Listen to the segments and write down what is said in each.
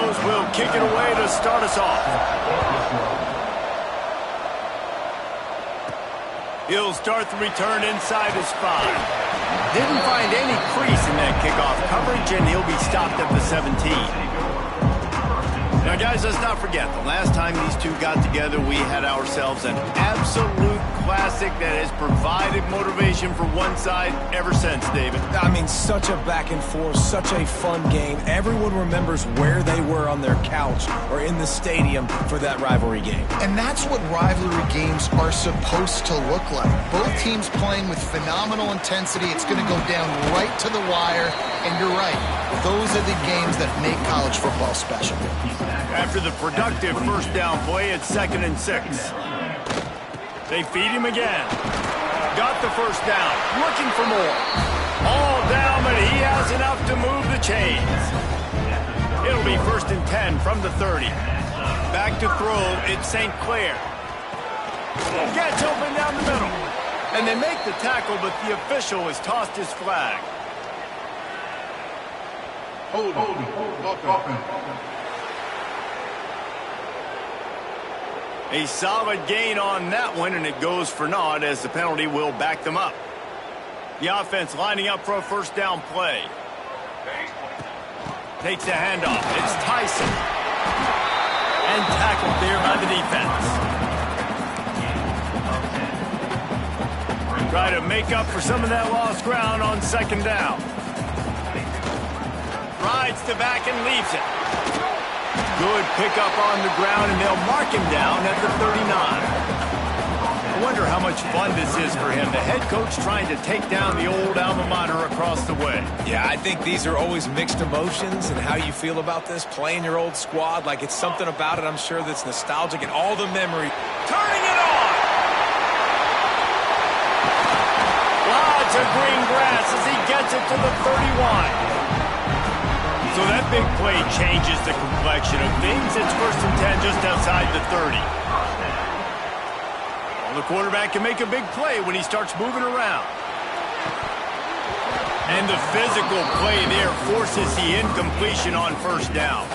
goes. Will kick it away to start us off. He'll start the return inside his 5. Didn't find any crease in that kickoff coverage, and he'll be stopped at the 17. Now, guys, let's not forget, the last time these two got together, we had ourselves an absolute classic that has provided motivation for one side ever since, David. I mean, such a back and forth, such a fun game. Everyone remembers where they were on their couch or in the stadium for that rivalry game. And that's what rivalry games are supposed to look like. Both teams playing with phenomenal intensity. It's going to go down right to the wire. And you're right, those are the games that make college football special. After the productive first down play, it's 2nd and 6. They feed him again. Got the first down. Looking for more. All down, but he has enough to move the chains. It'll be 1st and 10 from the 30. Back to throw, it's St. Clair. Gets open down the middle. And they make the tackle, but the official has tossed his flag. Hold on. A solid gain on that one, and it goes for naught as the penalty will back them up. The offense lining up for a first down play. Takes the handoff. It's Tyson. And tackled there by the defense. Try to make up for some of that lost ground on 2nd down. Rides the back and leaves it. Good pickup on the ground, and they'll mark him down at the 39. I wonder how much fun this is for him. The head coach trying to take down the old alma mater across the way. Yeah, I think these are always mixed emotions and how you feel about this, playing your old squad. Like, it's something about it, I'm sure, that's nostalgic and all the memory. Turning it on! Lots of green grass as he gets it to the 31. So that big play changes the complexion of things. It's 1st and 10 just outside the 30. Well, the quarterback can make a big play when he starts moving around. And the physical play there forces the incompletion on 1st down.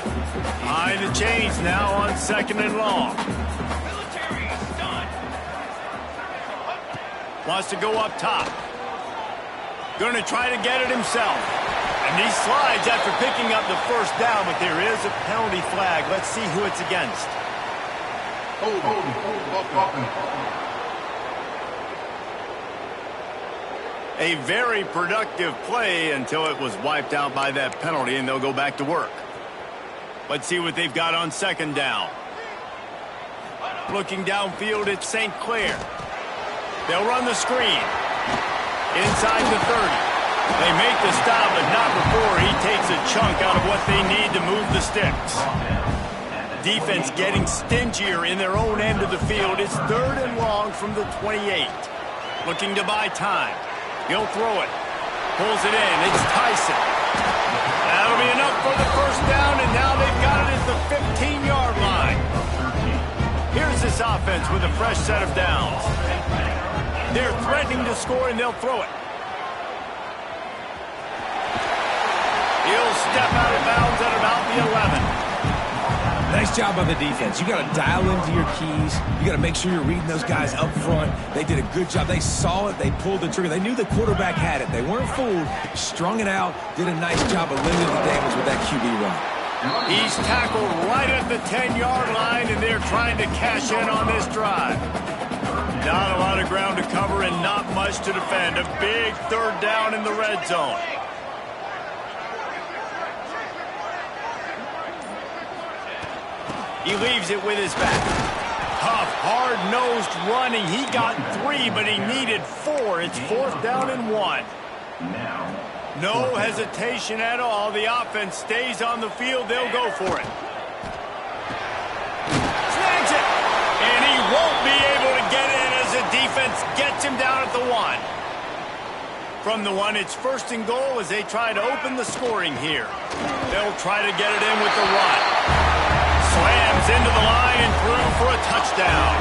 Behind the chains now on 2nd and long. Wants to go up top. Going to try to get it himself. And he slides after picking up the first down, but there is a penalty flag. Let's see who it's against. A very productive play until it was wiped out by that penalty, and they'll go back to work. Let's see what they've got on 2nd down. Looking downfield, it's St. Clair. They'll run the screen. Inside the 30. They make the stop, but not before he takes a chunk out of what they need to move the sticks. Defense getting stingier in their own end of the field. It's 3rd and long from the 28. Looking to buy time. He'll throw it. Pulls it in. It's Tyson. That'll be enough for the first down, and now they've got it at the 15-yard line. Here's this offense with a fresh set of downs. They're threatening to score, and they'll throw it. He'll step out of bounds at about the 11. Nice job by the defense. You got to dial into your keys. You got to make sure you're reading those guys up front. They did a good job. They saw it. They pulled the trigger. They knew the quarterback had it. They weren't fooled. Strung it out. Did a nice job of limiting the damage with that QB run. He's tackled right at the 10-yard line, and they're trying to cash in on this drive. Not a lot of ground to cover and not much to defend. A big 3rd down in the red zone. He leaves it with his back. Tough, hard-nosed running. He got 3, but he needed 4. It's 4th down and 1. No hesitation at all. The offense stays on the field. They'll go for it. Snags it. And he won't be able to get in as the defense gets him down at the 1. From the 1, it's 1st and goal as they try to open the scoring here. They'll try to get it in with the run. Slams into the line and through for a touchdown.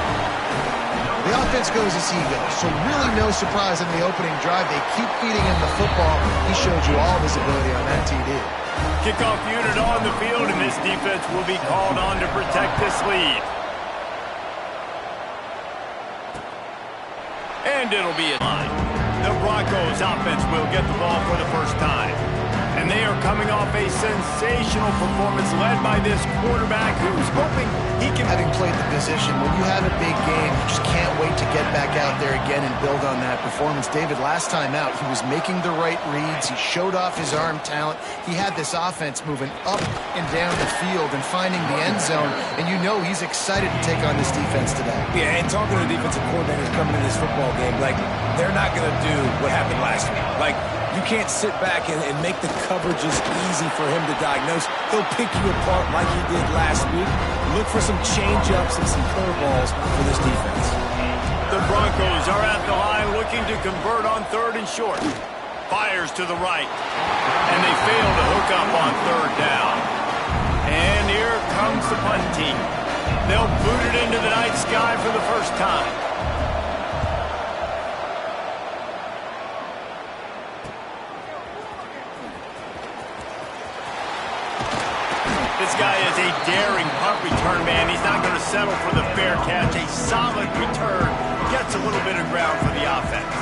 The offense goes as he goes, so really no surprise in the opening drive. They keep feeding him the football. He showed you all of his ability on that TD. Kickoff unit on the field, and this defense will be called on to protect this lead. And it'll be a line. The Broncos offense will get the ball for the first time. And they are coming off a sensational performance led by this quarterback who's hoping he can... Having played the position, when you have a big game, you just can't wait to get back out there again and build on that performance. David, last time out, he was making the right reads. He showed off his arm talent. He had this offense moving up and down the field and finding the end zone. And you know he's excited to take on this defense today. Yeah, and talking to the defensive coordinators coming in this football game, like, they're not going to do what happened last week. Like, you can't sit back and make the coverages easy for him to diagnose. He'll pick you apart like he did last week. Look for some change-ups and some curveballs for this defense. The Broncos are at the line looking to convert on 3rd and short. Fires to the right. And they fail to hook up on 3rd down. And here comes the punt team. They'll boot it into the night sky for the first time. This guy is a daring punt return man. He's not going to settle for the fair catch. A solid return gets a little bit of ground for the offense.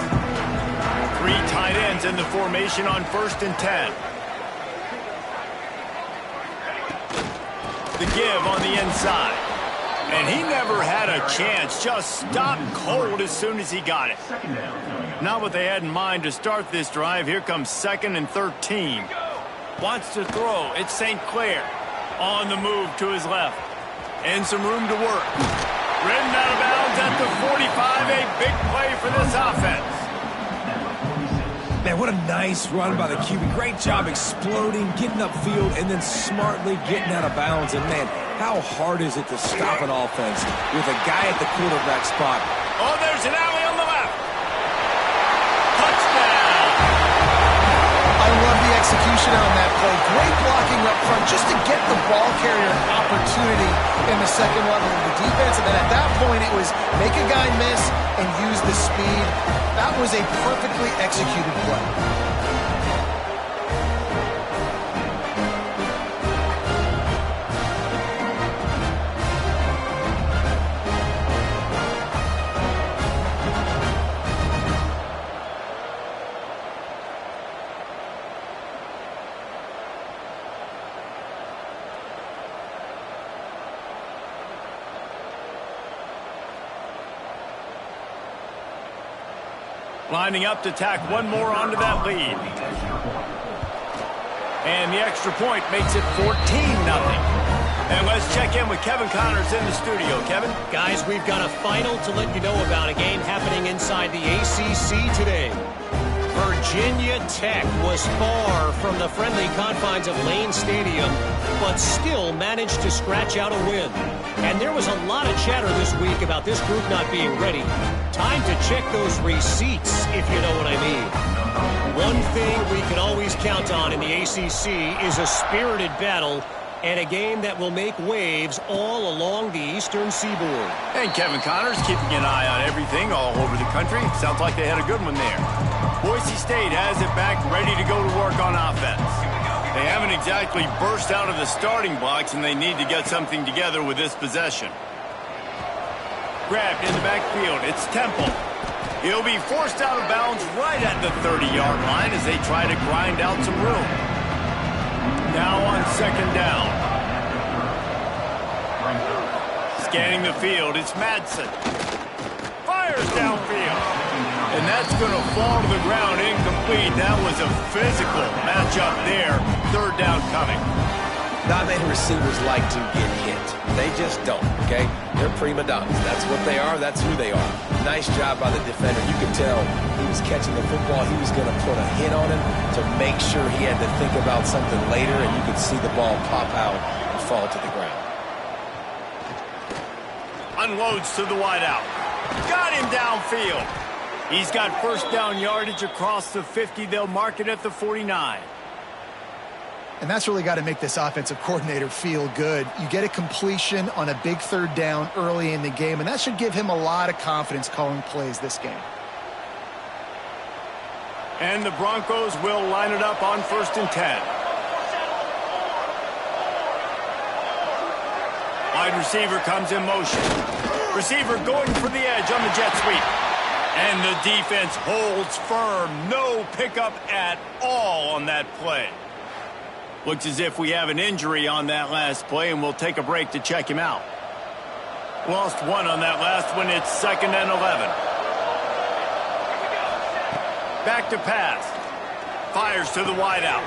3 tight ends in the formation on 1st and 10. The give on the inside. And he never had a chance. Just stopped cold as soon as he got it. Not what they had in mind to start this drive. Here comes 2nd and 13. Wants to throw. It's St. Clair. On the move to his left. And some room to work. Ridden out of bounds at the 45. A big play for this offense. Man, what a nice run by the QB. Great job exploding, getting upfield, and then smartly getting out of bounds. And, man, how hard is it to stop an offense with a guy at the quarterback spot? Oh, there's an alley on the left. Touchdown. I love the execution on that play. Great blocking up front just to get the ball carrier an opportunity in the second level of the defense. And then at that point, it was make a guy miss and use the speed. That was a perfectly executed play. Lining up to tack one more onto that lead. And the extra point makes it 14-0. And let's check in with Kevin Connors in the studio. Kevin? Guys, we've got a final to let you know about, a game happening inside the ACC today. Virginia Tech was far from the friendly confines of Lane Stadium, but still managed to scratch out a win. And there was a lot of chatter this week about this group not being ready. Time to check those receipts, if you know what I mean. One thing we can always count on in the ACC is a spirited battle and a game that will make waves all along the eastern seaboard. And Kevin Connors keeping an eye on everything all over the country. Sounds like they had a good one there. Boise State has it back, ready to go to work on offense. They haven't exactly burst out of the starting blocks, and they need to get something together with this possession. Grabbed in the backfield. It's Temple. He'll be forced out of bounds right at the 30-yard line as they try to grind out some room. Now on 2nd down. Scanning the field, it's Madsen. Fires downfield. And that's going to fall to the ground incomplete. That was a physical matchup there. 3rd down coming. Not many receivers like to get hit. They just don't, okay? They're prima donnas. That's what they are. That's who they are. Nice job by the defender. You could tell he was catching the football. He was going to put a hit on him to make sure he had to think about something later, and you could see the ball pop out and fall to the ground. Unloads to the wideout. Got him downfield. He's got 1st down yardage across the 50. They'll mark it at the 49. And that's really got to make this offensive coordinator feel good. You get a completion on a big third down early in the game, and that should give him a lot of confidence calling plays this game. And the Broncos will line it up on 1st and 10. Wide receiver comes in motion. Receiver going for the edge on the jet sweep. And the defense holds firm. No pickup at all on that play. Looks as if we have an injury on that last play, and we'll take a break to check him out. Lost one on that last one. It's 2nd and 11. Back to pass. Fires to the wideout.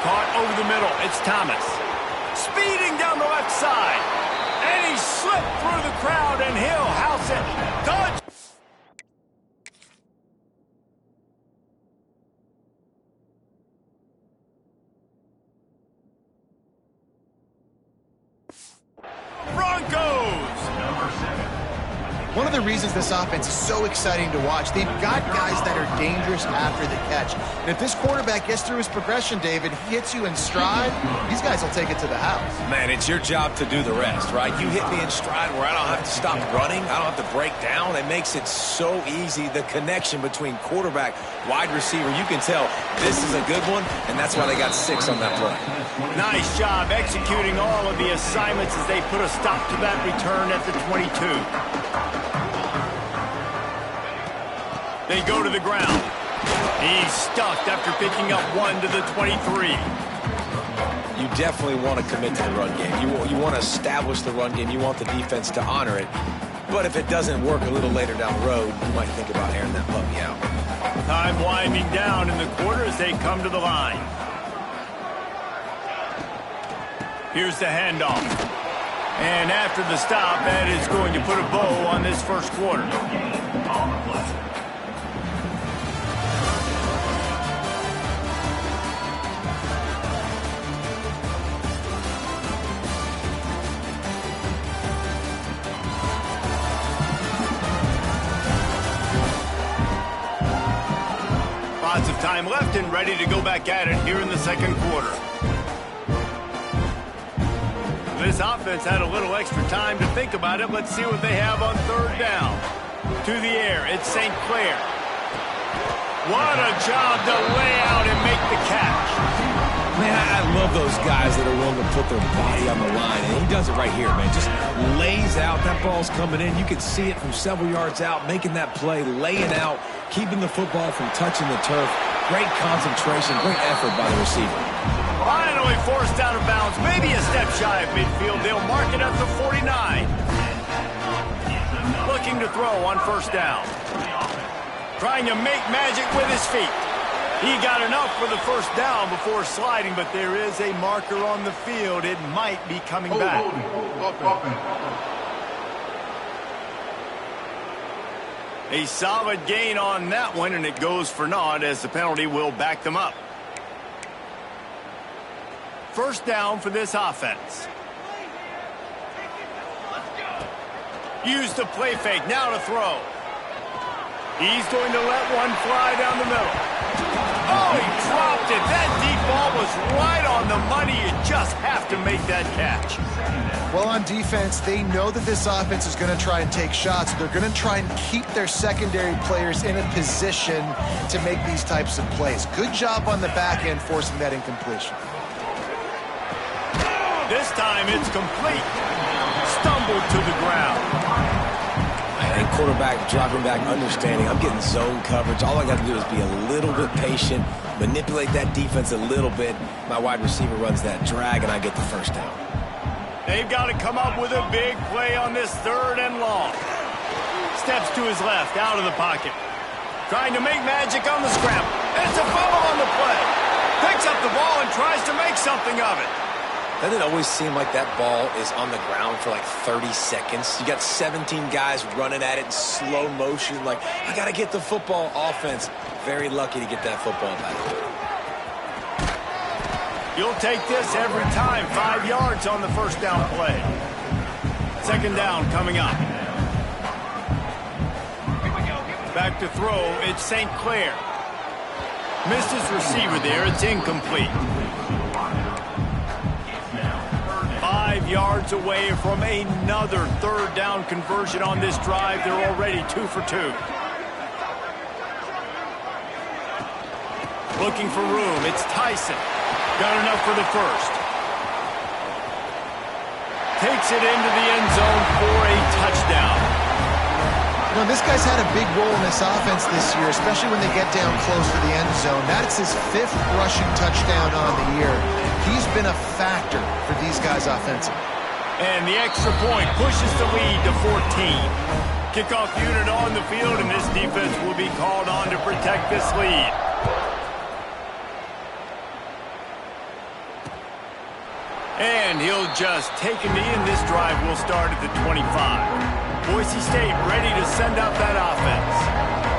Caught over the middle. It's Thomas. Speeding down the left side. And he slipped through the crowd, and he'll house it. Touch. Broncos. One of the reasons this offense is so exciting to watch, they've got guys that are dangerous after the catch. And if this quarterback gets through his progression, David, he hits you in stride, these guys will take it to the house. Man, it's your job to do the rest, right? You hit me in stride where I don't have to stop running. I don't have to break down. It makes it so easy. The connection between quarterback, wide receiver, you can tell this is a good one, and that's why they got 6 on that play. Nice job executing all of the assignments as they put a stop to that return at the 22. They go to the ground. He's stuffed after picking up 1 to the 23. You definitely want to commit to the run game. You want to establish the run game. You want the defense to honor it. But if it doesn't work a little later down the road, you might think about airing that puppy out. Time winding down in the quarter as they come to the line. Here's the handoff. And after the stop, that is going to put a bow on this first quarter. Lots of time left and ready to go back at it here in the second quarter. This offense had a little extra time to think about it. Let's see what they have on 3rd down. To the air, it's St. Clair. What a job to lay out and make the catch. Man, I love those guys that are willing to put their body on the line, and he does it right here, man. Just lays out. That ball's coming in. You can see it from several yards out, making that play, laying out, keeping the football from touching the turf. Great concentration, great effort by the receiver. Finally forced out of bounds, maybe a step shy of midfield. They'll mark it at the 49. Looking to throw on 1st down. Trying to make magic with his feet. He got enough for the 1st down before sliding, but there is a marker on the field. It might be coming back. A solid gain on that one, and it goes for naught as the penalty will back them up. 1st down for this offense. Use the play fake, now to throw. He's going to let one fly down the middle. Oh, he dropped it. That deep ball was right on the money. You just have to make that catch. Well, on defense, they know that this offense is going to try and take shots. They're going to try and keep their secondary players in a position to make these types of plays. Good job on the back end forcing that incompletion. This time it's complete. Stumbled to the ground. And quarterback dropping back, understanding I'm getting zone coverage. All I got to do is be a little bit patient, manipulate that defense a little bit. My wide receiver runs that drag, and I get the 1st down. They've got to come up with a big play on this 3rd and long. Steps to his left, out of the pocket. Trying to make magic on the scramble. It's a fumble on the play. Picks up the ball and tries to make something of it. Doesn't it always seem like that ball is on the ground for like 30 seconds? You got 17 guys running at it in slow motion. Like, I got to get the football. Offense, very lucky to get that football back. You'll take this every time. 5 yards on the 1st down play. 2nd down coming up. Back to throw. It's St. Clair. Missed his receiver there. It's incomplete. yards away from another third down conversion on this drive. They're already 2 for 2. Looking for room. It's Tyson. Got enough for the first. Takes it into the end zone for a touchdown. You know, this guy's had a big role in this offense this year, especially when they get down close to the end zone. That's his 5th rushing touchdown on the year. He's been a factor for these guys offensively. And the extra point pushes the lead to 14. Kickoff unit on the field, and this defense will be called on to protect this lead. And he'll just take a knee, and this drive will start at the 25. Boise State ready to send out that offense.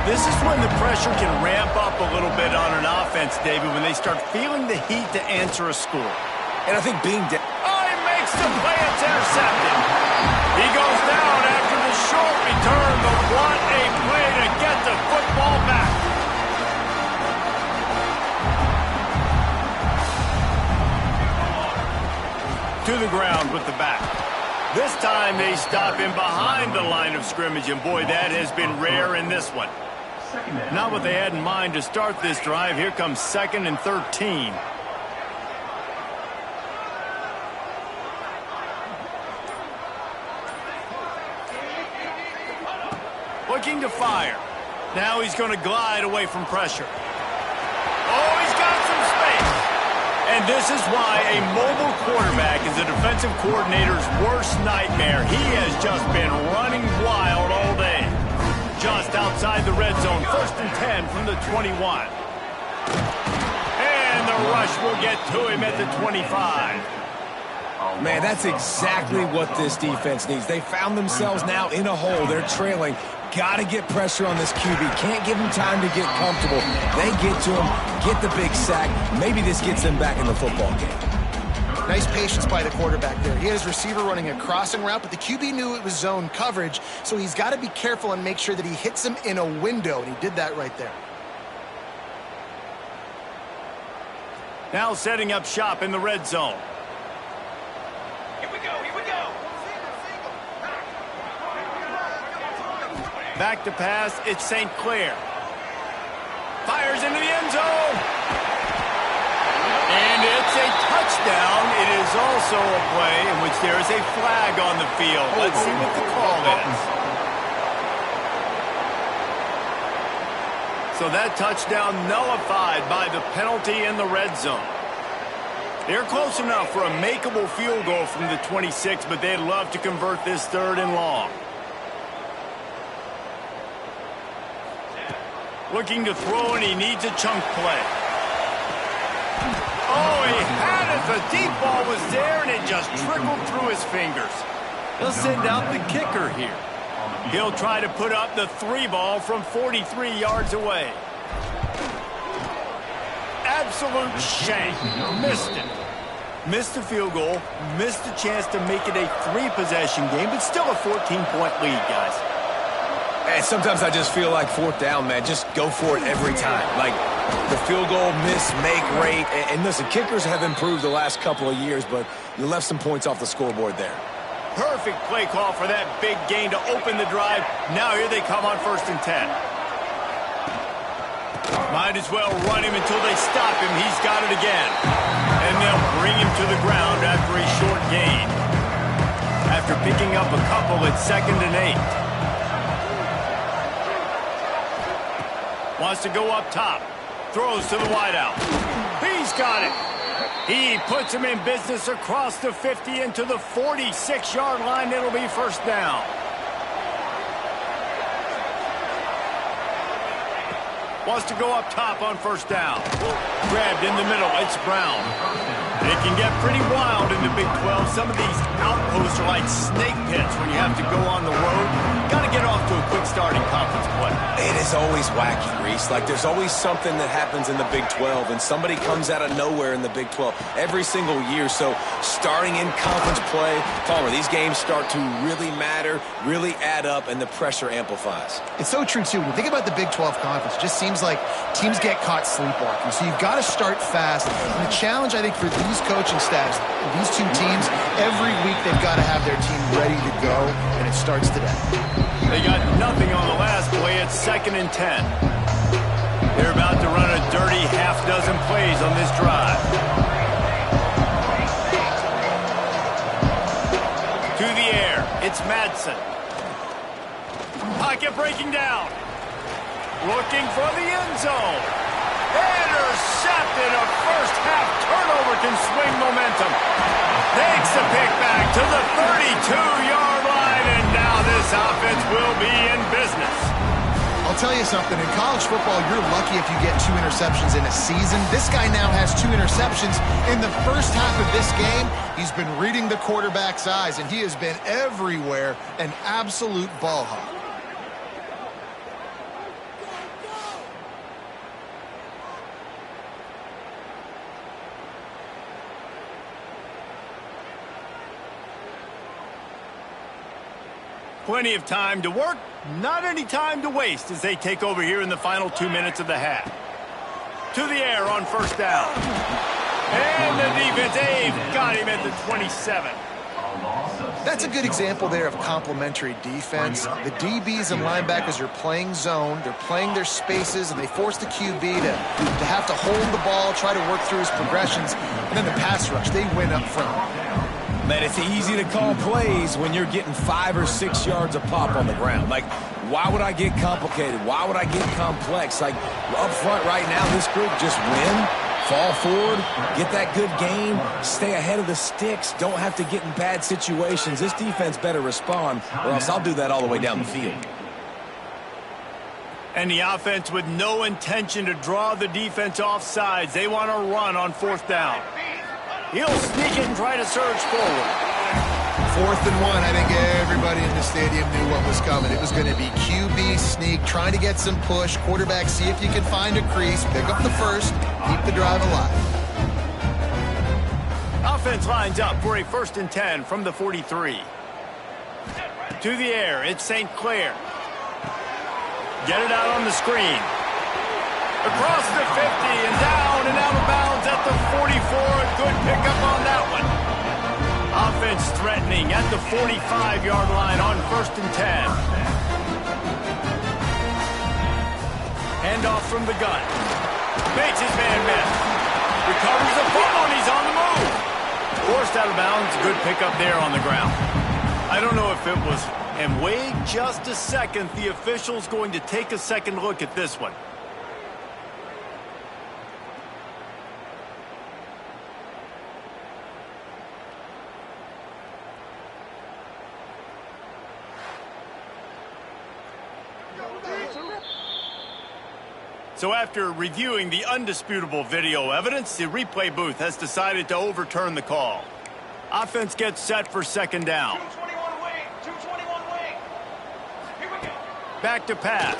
This is when the pressure can ramp up a little bit on an offense, David, when they start feeling the heat to answer a score. And I think being he makes the play. It's intercepted. He goes down after the short return, but what a play to get the football back. To the ground with the back. This time they stop him behind the line of scrimmage, and boy, that has been rare in this one. Not what they had in mind to start this drive. Here comes 2nd and 13. Looking to fire. Now he's going to glide away from pressure. Oh, he's got some space. And this is why a mobile quarterback is a defensive coordinator's worst nightmare. He has just been running wild all day. Just outside the red zone, 1st and 10 from the 21. And the rush will get to him at the 25. Man, that's exactly what this defense needs. They found themselves now in a hole. They're trailing. Got to get pressure on this QB. Can't give him time to get comfortable. They get to him, get the big sack. Maybe this gets them back in the football game. Nice patience by the quarterback there. He had his receiver running a crossing route, but the QB knew it was zone coverage, so he's got to be careful and make sure that he hits him in a window, and he did that right there. Now setting up shop in the red zone. Here we go, here we go. Back to pass, it's St. Clair. Fires into the end zone. And it's a touchdown. It is also a play in which there is a flag on the field. Let's see what the call is. So that touchdown nullified by the penalty in the red zone. They're close enough for a makeable field goal from the 26, but they'd love to convert this 3rd and long. Looking to throw, and he needs a chunk play. Oh, he had it. The deep ball was there, and it just trickled through his fingers. He'll send out the kicker here. He'll try to put up the 3 ball from 43 yards away. Absolute shank. Missed it. Missed a field goal. Missed a chance to make it a 3-possession game, but still a 14-point lead, guys. And sometimes I just feel like 4th down, man. Just go for it every time. Like the field goal miss-make rate. And listen, kickers have improved the last couple of years, but you left some points off the scoreboard there. Perfect play call for that big gain to open the drive. Now here they come on 1st and 10. Might as well run him until they stop him. He's got it again. And they'll bring him to the ground after a short gain. After picking up a couple, it's 2nd and 8. Wants to go up top. Throws to the wideout. He's got it. He puts him in business across the 50 into the 46-yard line. It'll be 1st down. Wants to go up top on 1st down. Grabbed in the middle. It's Brown. It can get pretty wild in the Big 12. Some of these outposts are like snake pits when you have to go on the road. Got to get off to a quick start in conference play. It It's always wacky, Reese. Like, there's always something that happens in the Big 12, and somebody comes out of nowhere in the Big 12 every single year. So starting in conference play, Palmer, these games start to really matter, really add up, and the pressure amplifies. It's so true, too. When you think about the Big 12 Conference, it just seems like teams get caught sleepwalking. So you've got to start fast. And the challenge, I think, for these coaching staffs, these two teams, every week they've got to have their team ready to go, and it starts today. They got nothing on the last play. It's 2nd and 10. They're about to run a dirty half-dozen plays on this drive. To the air. It's Madsen. Pocket breaking down. Looking for the end zone. Intercepted. A first-half turnover can swing momentum. Takes the pick back to the 32-yard line, and now this offense will be in business. I'll tell you something. In college football, you're lucky if you get 2 interceptions in a season. This guy now has 2 interceptions in the first half of this game. He's been reading the quarterback's eyes, and he has been everywhere, an absolute ball hawk. Plenty of time to work, not any time to waste as they take over here in the final 2 minutes of the half. To the air on first down. And the defense, they've got him at the 27. That's a good example there of complementary defense. The DBs and linebackers are playing zone, they're playing their spaces, and they force the QB to have to hold the ball, try to work through his progressions, and then the pass rush, they win up front. Man, it's easy to call plays when you're getting 5 or 6 yards a pop on the ground. Like, why would I get complicated? Why would I get complex? Like, up front right now, this group just win, fall forward, get that good game, stay ahead of the sticks, don't have to get in bad situations. This defense better respond, or else I'll do that all the way down the field. And the offense with no intention to draw the defense off sides. They want to run on 4th down. He'll sneak it and try to surge forward. 4th and 1, I think everybody in the stadium knew what was coming. It was going to be QB sneak, trying to get some push. Quarterback, see if you can find a crease, pick up the first, keep the drive alive. Offense lines up for a 1st and 10 from the 43. To the air, it's St. Clair. Get it out on the screen. Across the 50 and down and out of bounds at the 44. A good pickup on that one. Offense threatening at the 45-yard line on 1st and 10. Handoff from the gun. Makes his man miss. Recovers the fumble and he's on the move. Forced out of bounds. Good pickup there on the ground. I don't know if it was. And wait just a second. The official's going to take a second look at this one. So after reviewing the undisputable video evidence, the replay booth has decided to overturn the call. Offense gets set for 2nd down. 221 wing, 221 wing. Here we go. Back to pass.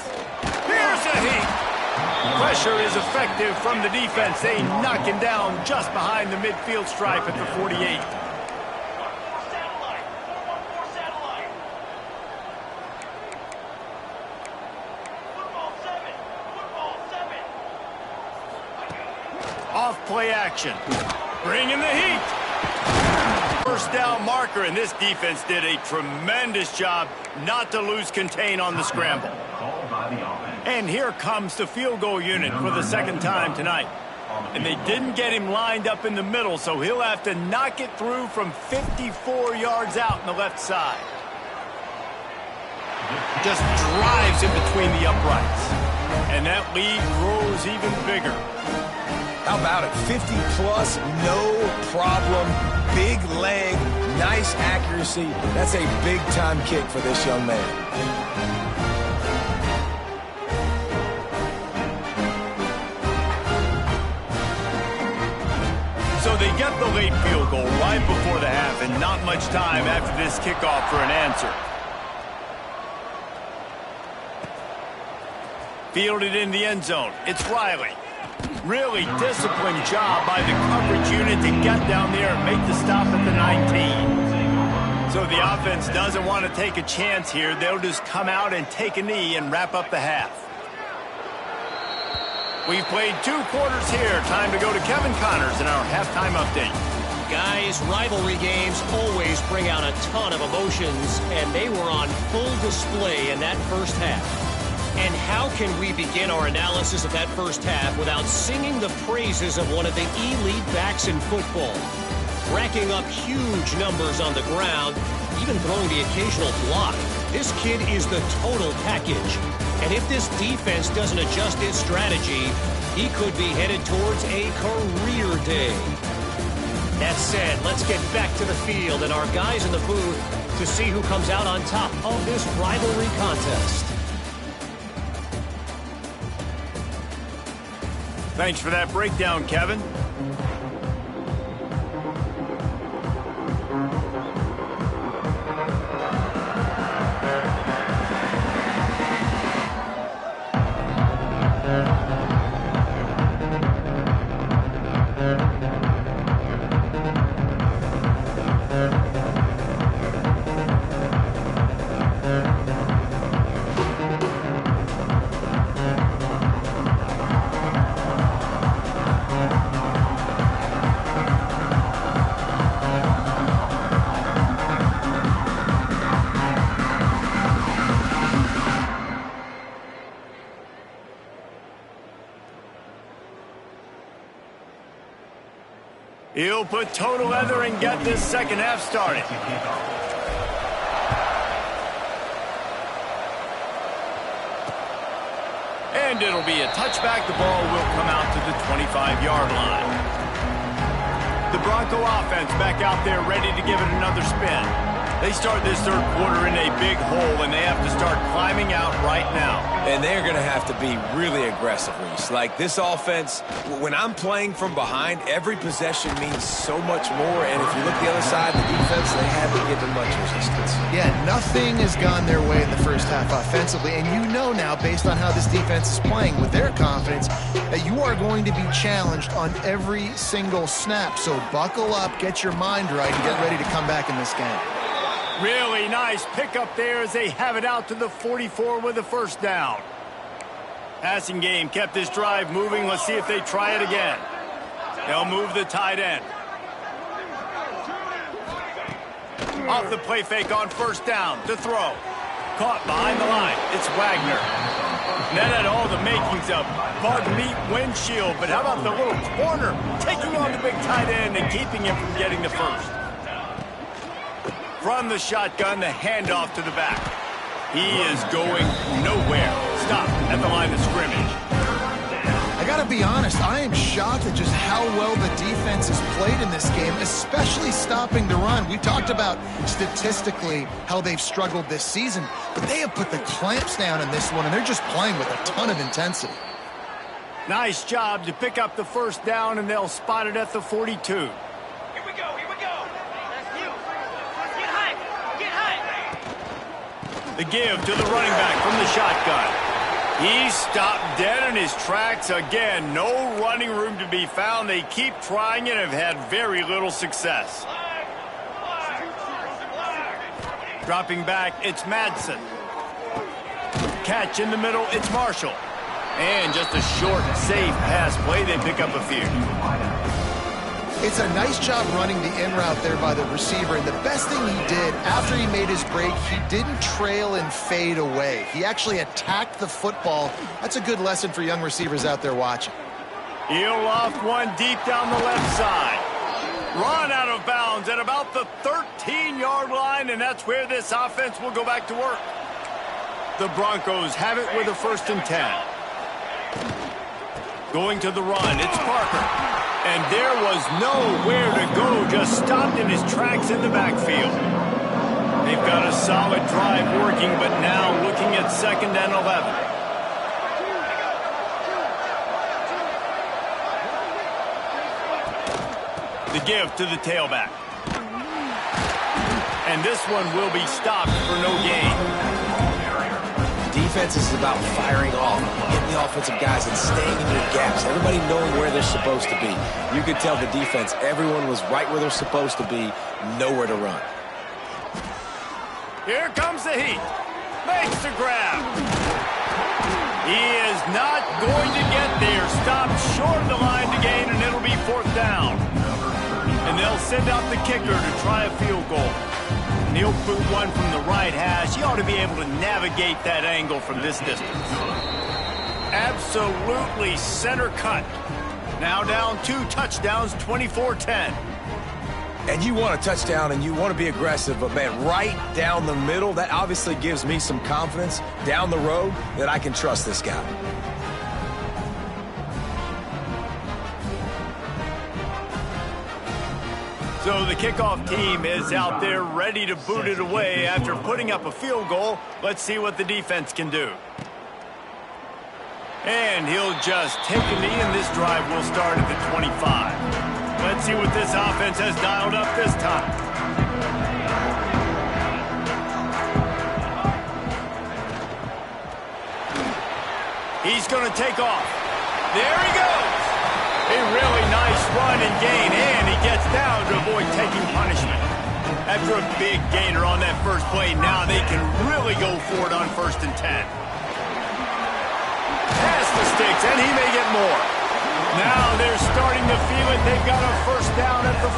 Here's the heat. Pressure is effective from the defense. They knock him down just behind the midfield stripe at the 48. Off-play action. Bringing the heat. 1st down marker, and this defense did a tremendous job not to lose contain on the scramble. And here comes the field goal unit for the 2nd time tonight. And they didn't get him lined up in the middle, so he'll have to knock it through from 54 yards out on the left side. Just drives in between the uprights. And that lead grows even bigger. How about it? 50-plus, no problem. Big leg, nice accuracy. That's a big-time kick for this young man. So they get the late field goal right before the half, and not much time after this kickoff for an answer. Fielded in the end zone. It's Riley. Really disciplined job by the coverage unit to get down there and make the stop at the 19. So the offense doesn't want to take a chance here. They'll just come out and take a knee and wrap up the half. We've played 2 quarters here. Time to go to Kevin Connors in our halftime update. Guys, rivalry games always bring out a ton of emotions, and they were on full display in that first half. And how can we begin our analysis of that first half without singing the praises of one of the elite backs in football? Racking up huge numbers on the ground, even throwing the occasional block. This kid is the total package. And if this defense doesn't adjust its strategy, he could be headed towards a career day. That said, let's get back to the field and our guys in the booth to see who comes out on top of this rivalry contest. Thanks for that breakdown, Kevin. He'll put total leather and get this second half started. And it'll be a touchback. The ball will come out to the 25-yard line. The Bronco offense back out there ready to give it another spin. They start this third quarter in a big hole, and they have to start climbing out right now. And they're going to have to be really aggressive, Reese. Like this offense, when I'm playing from behind, every possession means so much more. And if you look the other side, the defense, they haven't given much resistance. Yeah, nothing has gone their way in the first half offensively. And you know now, based on how this defense is playing with their confidence, that you are going to be challenged on every single snap. So buckle up, get your mind right, and get ready to come back in this game. Really nice pickup there as they have it out to the 44 with a first down. Passing game kept this drive moving. Let's see if they try it again. They'll move the tight end. Off the play fake on first down to throw. Caught behind the line. It's Wagner. That had all the makings of bug meat windshield, but how about the little corner taking on the big tight end and keeping him from getting the first? From the shotgun, the handoff to the back. He is going nowhere. Stop at the line of scrimmage. I got to be honest, I am shocked at just how well the defense has played in this game, especially stopping the run. We talked about statistically how they've struggled this season, but they have put the clamps down in this one, and they're just playing with a ton of intensity. Nice job to pick up the first down, and they'll spot it at the 42. The give to the running back from the shotgun. He stopped dead in his tracks. Again, no running room to be found. They keep trying and have had very little success. Dropping back, it's Madsen. Catch in the middle, it's Marshall. And just a short, safe pass play. They pick up a few. It's a nice job running the in route there by the receiver, and the best thing he did after he made his break, he didn't trail and fade away. He actually attacked the football. That's a good lesson for young receivers out there watching. He'll loft one deep down the left side. Run out of bounds at about the 13-yard line, and that's where this offense will go back to work. The Broncos have it with a 1st and 10. Going to the run, it's Parker. And there was nowhere to go, just stopped in his tracks in the backfield. They've got a solid drive working, but now looking at 2nd and 11. The give to the tailback. And this one will be stopped for no gain. Defense is about firing off, getting the offensive guys and staying in your gaps, everybody knowing where they're supposed to be. You could tell the defense, everyone was right where they're supposed to be, nowhere to run. Here comes the heat. Makes the grab. He is not going to get there. Stopped short of the line to gain, and it'll be 4th down. And they'll send out the kicker to try a field goal. And he'll boot one from the right hash. He ought to be able to navigate that angle from this distance. Absolutely center cut. Now down 2 touchdowns, 24-10. And you want a touchdown and you want to be aggressive, but man, right down the middle, that obviously gives me some confidence down the road that I can trust this guy. So the kickoff team is out there ready to boot it away after putting up a field goal. Let's see what the defense can do. And he'll just take a knee, and this drive will start at the 25. Let's see what this offense has dialed up this time. He's going to take off. There he goes. A really nice run and gain, and he gets down to avoid taking punishment. After a big gainer on that first play, now they can really go for it on 1st and 10. Pass the sticks, and he may get more. Now they're starting to feel it. They've got a 1st down at the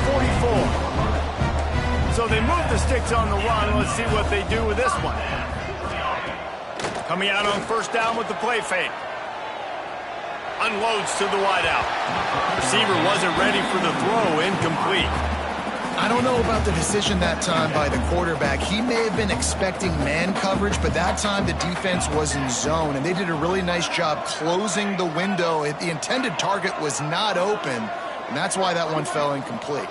44. So they move the sticks on the run. Let's see what they do with this one. Coming out on 1st down with the play fake. Unloads to the wideout. Receiver wasn't ready for the throw. Incomplete. I don't know about the decision that time by the quarterback. He may have been expecting man coverage, but that time the defense was in zone, and they did a really nice job closing the window. The intended target was not open, and that's why that one fell incomplete.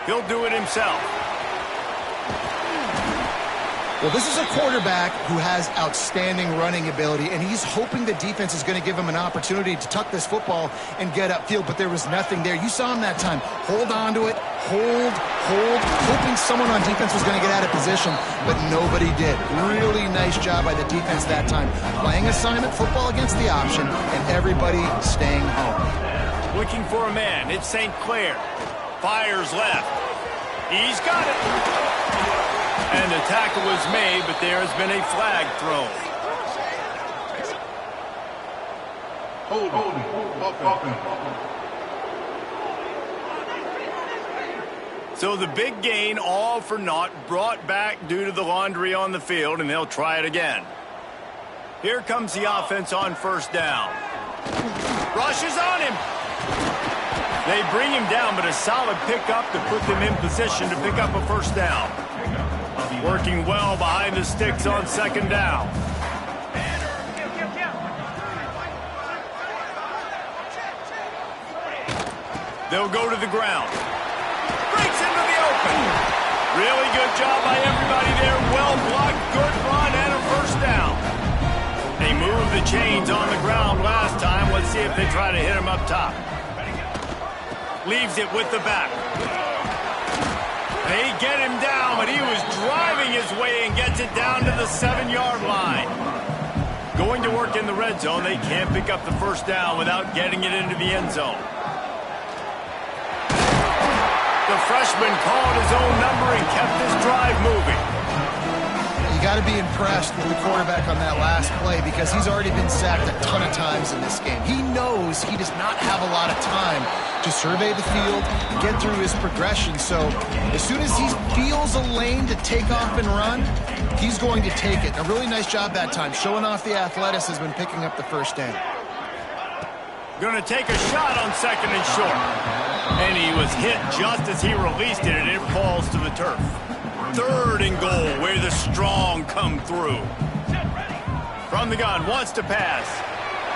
He'll do it himself. Well, this is a quarterback who has outstanding running ability, and he's hoping the defense is going to give him an opportunity to tuck this football and get upfield, but there was nothing there. You saw him that time. Hold on to it, hold, hoping someone on defense was going to get out of position, but nobody did. Really nice job by the defense that time. Playing assignment football against the option, and everybody staying home. Looking for a man. It's St. Clair. Fires left. He's got it. And the tackle was made, but there has been a flag thrown. So the big gain, all for naught, brought back due to the laundry on the field, and they'll try it again. Here comes the offense on 1st down. Rushes on him. They bring him down, but a solid pickup to put them in position to pick up a 1st down. Working well behind the sticks on 2nd down. They'll go to the ground. Breaks into the open. Really good job by everybody there. Well blocked, good run, and a 1st down. They moved the chains on the ground last time. Let's see if they try to hit him up top. Leaves it with the back. They get him down, but he was driving his way and gets it down to the 7-yard line. Going to work in the red zone. They can't pick up the 1st down without getting it into the end zone. The freshman called his own number and kept this drive moving. You got to be impressed with the quarterback on that last play because he's already been sacked a ton of times in this game. He knows he does not have a lot of time to survey the field, get through his progression. So as soon as he feels a lane to take off and run, he's going to take it. A really nice job that time, showing off the athleticism and picking up the 1st down. Going to take a shot on 2nd and short. And he was hit just as he released it, and it falls to the turf. 3rd and goal, where the strong come through. From the gun, wants to pass.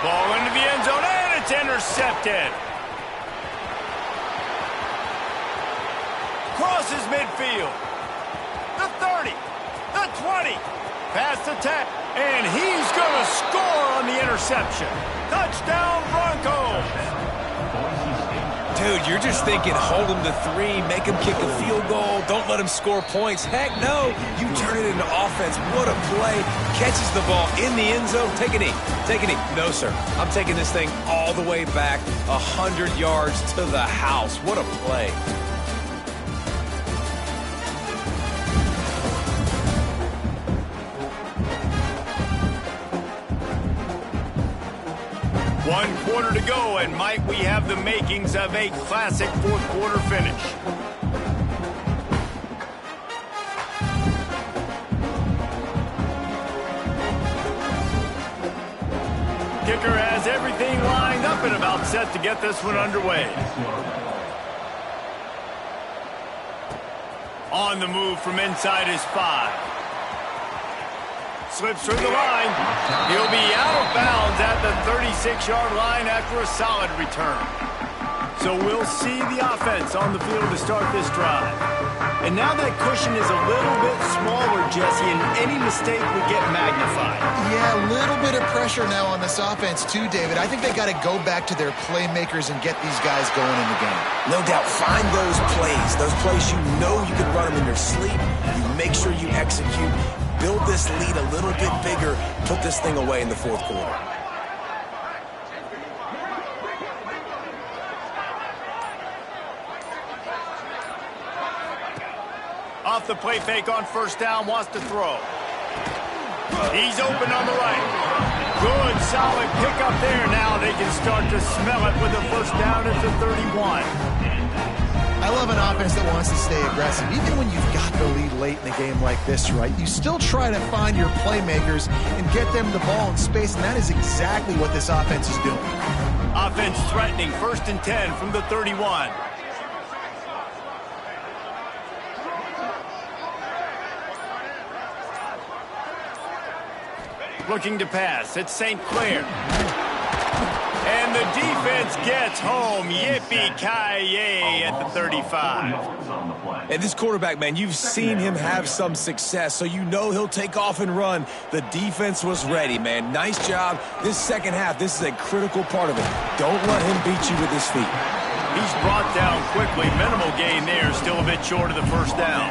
Ball into the end zone, and it's intercepted. Crosses midfield. The 30, the 20, past the 10, and he's going to score on the interception. Touchdown, Broncos. Dude, you're just thinking hold them to 3, make them kick a field goal, don't let them score points. Heck no, you turn it into offense. What a play. Catches the ball in the end zone. Take a knee. Take a knee. No, sir. I'm taking this thing all the way back 100 yards to the house. What a play. One quarter to go, and might we have the makings of a classic fourth quarter finish. Kicker has everything lined up and about set to get this one underway. On the move from inside his 5. Slips through the line. He'll be out of bounds at the 36-yard line after a solid return. So we'll see the offense on the field to start this drive. And now that cushion is a little bit smaller, Jesse, and any mistake would get magnified. Yeah, a little bit of pressure now on this offense too, David. I think they got to go back to their playmakers and get these guys going in the game. No doubt. Find those plays you know you can run them in your sleep. You make sure you execute. Build this lead a little bit bigger. Put this thing away in the fourth quarter. Off the play fake on first down, wants to throw. He's open on the right. Good, solid pickup there. Now they can start to smell it with a first down at the 31. I love an offense that wants to stay aggressive. Even when you've got the lead late in a game like this, right, you still try to find your playmakers and get them the ball in space, and that is exactly what this offense is doing. Offense threatening, 1st and 10 from the 31. Looking to pass, it's St. Clair. And the defense gets home. Yippee-ki-yay at the 35. And this quarterback, man, you've seen him have some success, so you know he'll take off and run. The defense was ready, man. Nice job. This second half, this is a critical part of it. Don't let him beat you with his feet. He's brought down quickly. Minimal gain there. Still a bit short of the first down.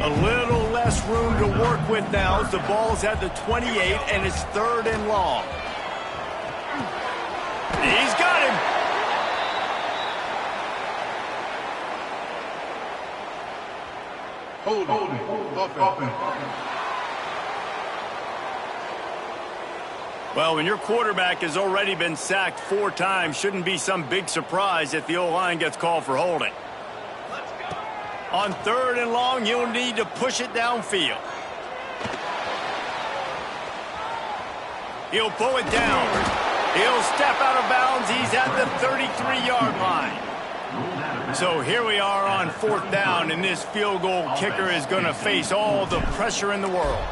A little less room to work with now as the ball's at the 28, and it's 3rd and long. He's got him. Holding. Offense. Well, when your quarterback has already been sacked 4 times, shouldn't be some big surprise if the O-line gets called for holding. On 3rd and long, you'll need to push it downfield. He'll pull it down. He'll step out of bounds. He's at the 33-yard line. So here we are on 4th down, and this field goal kicker is going to face all the pressure in the world.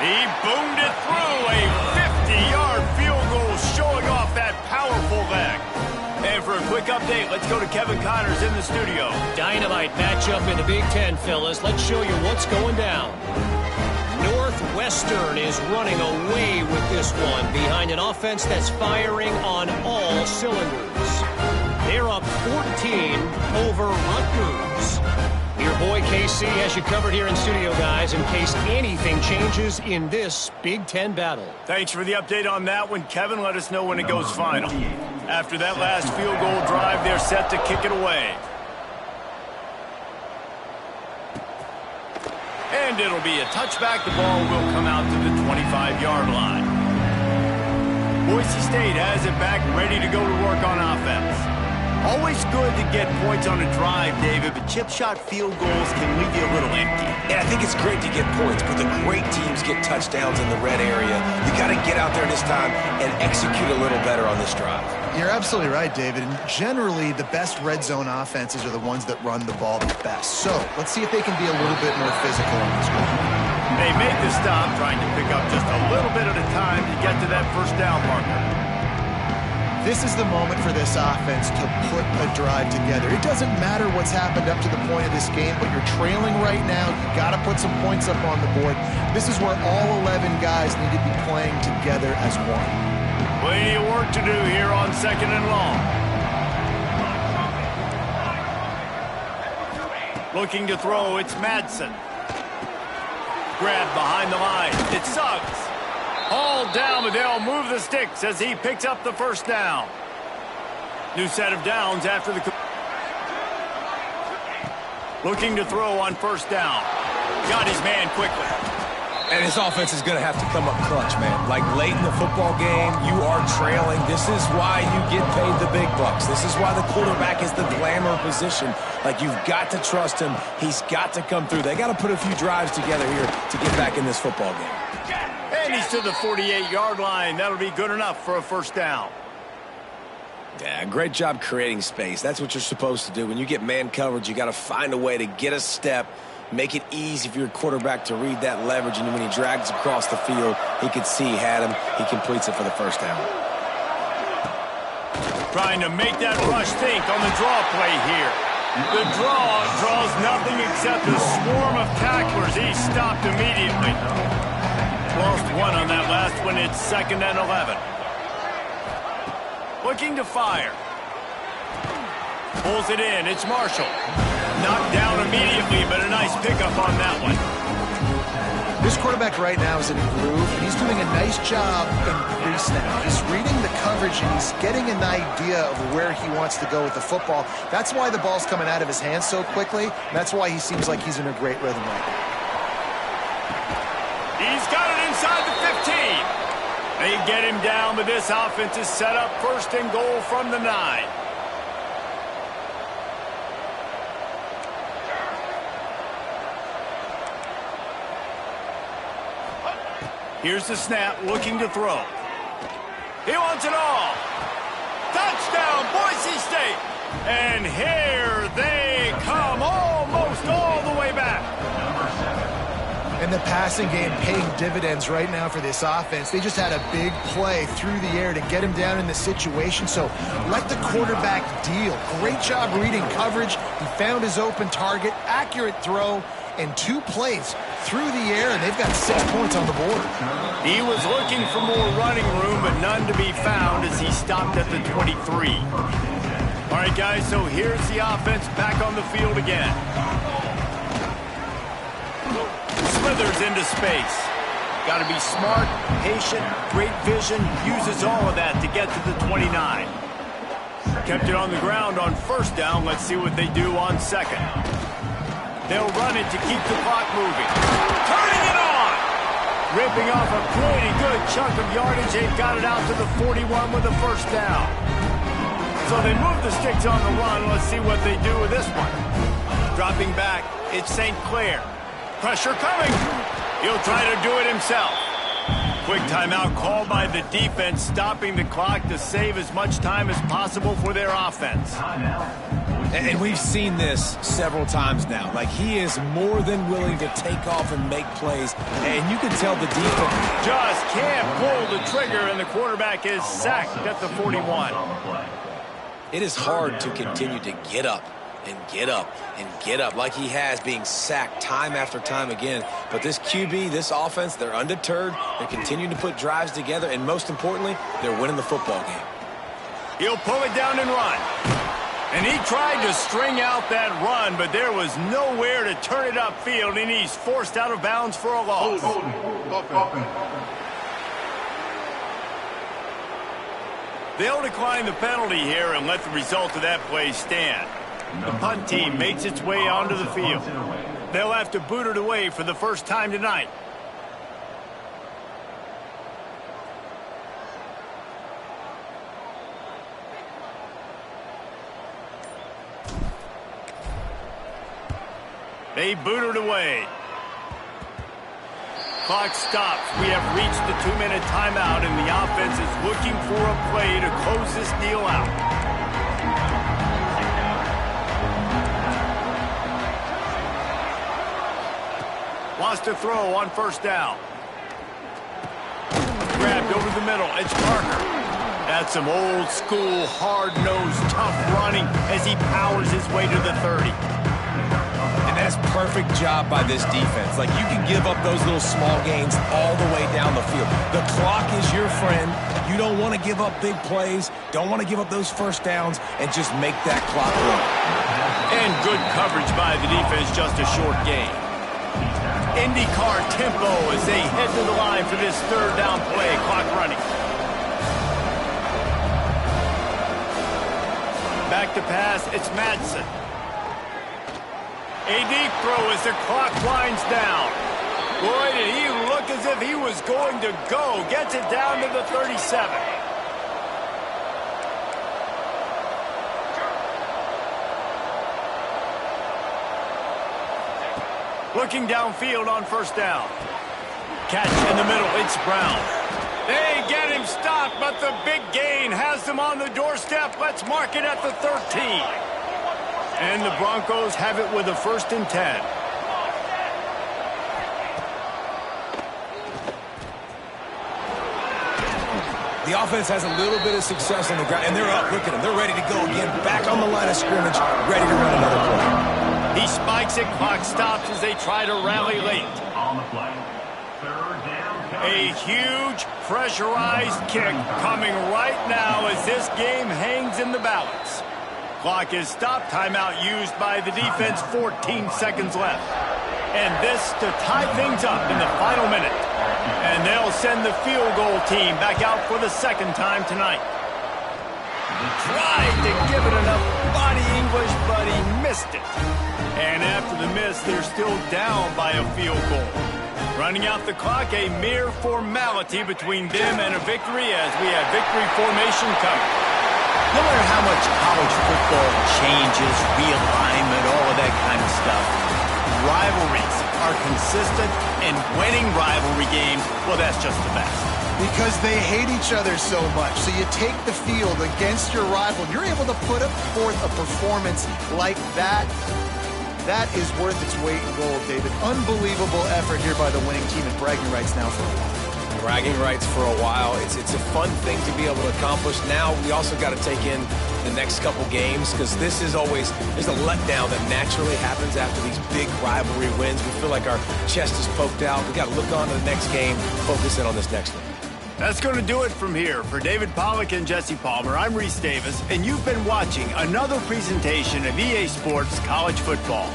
He boomed it through, a 50-yard field goal showing off that powerful leg. And for a quick update, let's go to Kevin Connors in the studio. Dynamite matchup in the Big Ten, fellas. Let's show you what's going down. Northwestern is running away with this one behind an offense that's firing on all cylinders. They're up 14 over Rutgers. Your boy KC has you covered here in studio, guys, in case anything changes in this Big Ten battle. Thanks for the update on that one, Kevin. Let us know when it goes final. After that last field goal drive, they're set to kick it away. And it'll be a touchback. The ball will come out to the 25-yard line. Boise State has it back, ready to go to work on offense. Always good to get points on a drive, David, but chip shot field goals can leave you a little empty. And I think it's great to get points, but the great teams get touchdowns in the red area. You got to get out there this time and execute a little better on this drive. You're absolutely right, David. And generally, the best red zone offenses are the ones that run the ball the best. So let's see if they can be a little bit more physical on this one. They make the stop, trying to pick up just a little bit at a time to get to that first down marker. This is the moment for this offense to put a drive together. It doesn't matter what's happened up to the point of this game, but you're trailing right now. You got to put some points up on the board. This is where all 11 guys need to be playing together as one. Plenty of work to do here on 2nd and long. Looking to throw, it's Madsen. Grabbed behind the line. It's Suggs. Hauled down, but they'll move the sticks as he picks up the first down. New set of downs after the... Looking to throw on 1st down. Got his man quickly. And his offense is going to have to come up clutch, man. Like late in the football game, you are trailing. This is why you get paid the big bucks. This is why the quarterback is the glamour position. Like, you've got to trust him. He's got to come through. They got to put a few drives together here to get back in this football game. And he's to the 48-yard line. That'll be good enough for a 1st down. Yeah, great job creating space. That's what you're supposed to do. When you get man coverage, you got to find a way to get a step, make it easy for your quarterback to read that leverage, and when he drags across the field, he could see he had him. He completes it for the 1st down. Trying to make that rush think on the draw play here. The draw draws nothing except a swarm of tacklers. He stopped immediately. Lost one on that last one. It's 2nd and 11. Looking to fire. Pulls it in. It's Marshall. Knocked down immediately, but a nice pickup on that one. This quarterback right now is in a groove, and he's doing a nice job in pre-snap. He's reading the coverage, and he's getting an idea of where he wants to go with the football. That's why the ball's coming out of his hands so quickly. That's why he seems like he's in a great rhythm right now. He's got it inside the 15. They get him down, but this offense is set up 1st and goal from the 9. Here's the snap, looking to throw. He wants it all. Touchdown, Boise State. And here they come, almost all the way back. And the passing game paying dividends right now for this offense. They just had a big play through the air to get him down in the situation. So let the quarterback deal. Great job reading coverage. He found his open target, accurate throw, and 2 plays through the air, and they've got 6 points on the board. He was looking for more running room, but none to be found as he stopped at the 23. All right, guys, so here's the offense back on the field again. Slithers into space. Got to be smart, patient, great vision, uses all of that to get to the 29. Kept it on the ground on 1st down. Let's see what they do on 2nd. They'll run it to keep the clock moving. Turning it on! Ripping off a pretty good chunk of yardage. They've got it out to the 41 with a 1st down. So they move the sticks on the run. Let's see what they do with this one. Dropping back, it's St. Clair. Pressure coming. He'll try to do it himself. Quick timeout called by the defense, stopping the clock to save as much time as possible for their offense. And we've seen this several times now. Like, he is more than willing to take off and make plays. And you can tell the defense just can't pull the trigger, and the quarterback is sacked at the 41. It is hard to continue to get up and get up and get up like he has, being sacked time after time again. But this QB, this offense, they're undeterred. They're continuing to put drives together, and most importantly, they're winning the football game. He'll pull it down and run. And he tried to string out that run, but there was nowhere to turn it upfield, and he's forced out of bounds for a loss. They'll decline the penalty here and let the result of that play stand. The punt team makes its way onto the field. They'll have to boot it away for the first time tonight. They boot it away. Clock stops. We have reached the 2-minute timeout, and the offense is looking for a play to close this deal out. Wants to throw on 1st down. Grabbed over the middle. It's Parker. That's some old school, hard-nosed, tough running as he powers his way to the 30. That's perfect job by this defense. Like, you can give up those little small gains all the way down the field. The clock is your friend. You don't want to give up big plays, don't want to give up those first downs, and just make that clock run. And good coverage by the defense, just a short gain. IndyCar tempo as they head to the line for this third down play, clock running. Back to pass, it's Madsen. A deep throw as the clock winds down. Boy, did he look as if he was going to go. Gets it down to the 37. Looking downfield on first down. Catch in the middle, it's Brown. They get him stopped, but the big gain has them on the doorstep. Let's mark it at the 13. And the Broncos have it with a 1st and 10. The offense has a little bit of success on the ground, and they're up. Look at them. They're ready to go again. Back on the line of scrimmage, ready to run another play. He spikes it. Clock stops as they try to rally late. On the play. Third down. A huge pressurized kick coming right now as this game hangs in the balance. Clock is stopped. Timeout used by the defense. 14 seconds left. And this to tie things up in the final minute. And they'll send the field goal team back out for the 2nd time tonight. Tried to give it enough body English, but he missed it. And after the miss, they're still down by a field goal. Running out the clock, a mere formality between them and a victory as we have victory formation coming. No matter how much college football changes, realignment, all of that kind of stuff, rivalries are consistent, and winning rivalry games, well, that's just the best. Because they hate each other so much. So you take the field against your rival. You're able to put forth a performance like that. That is worth its weight in gold, David. Unbelievable effort here by the winning team, and bragging rights now for a while. Bragging rights for a while. It's a fun thing to be able to accomplish. Now we also got to take in the next couple games because this is always, there's a letdown that naturally happens after these big rivalry wins. We feel like our chest is poked out. We got to look on to the next game, focus in on this next one. That's going to do it from here. For David Pollack and Jesse Palmer, I'm Reese Davis, and you've been watching another presentation of EA Sports College Football.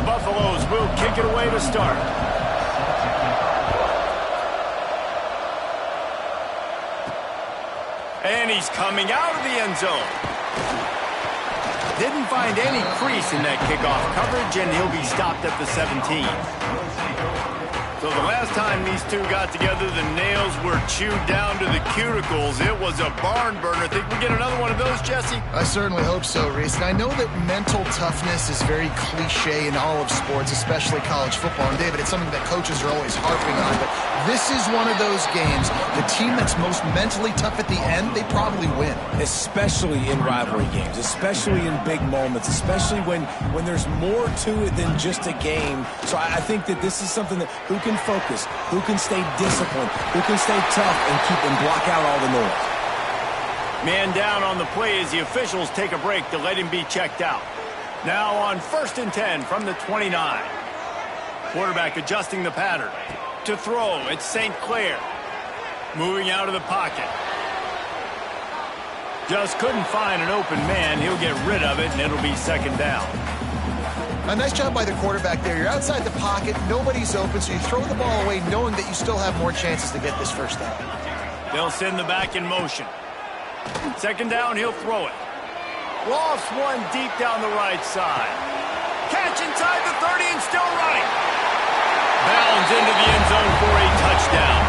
Buffaloes will kick it away to start. And he's coming out of the end zone. Didn't find any crease in that kickoff coverage, and he'll be stopped at the 17. So the last time these two got together, the nails were chewed down to the cuticles. It was a barn burner. Think we get another one of those, Jesse? I certainly hope so, Reese. And I know that mental toughness is very cliche in all of sports, especially college football. And, David, it's something that coaches are always harping on. But this is one of those games. The team that's most mentally tough at the end, they probably win. Especially in rivalry games, especially in big moments, especially when there's more to it than just a game. So I think that this is something that who can focus, who can stay disciplined, who can stay tough and keep and block out all the noise. Man down on the play as the officials take a break to let him be checked out. Now on 1st and 10 from the 29. Quarterback adjusting the pattern. To throw, it's St. Clair. Moving out of the pocket. Just couldn't find an open man. He'll get rid of it, and it'll be 2nd down. A nice job by the quarterback there. You're outside the pocket, nobody's open, so you throw the ball away knowing that you still have more chances to get this 1st down. They'll send the back in motion. 2nd down, he'll throw it. Lofts one deep down the right side. Catch inside the 30 and still running. Bounds into the end zone for a touchdown.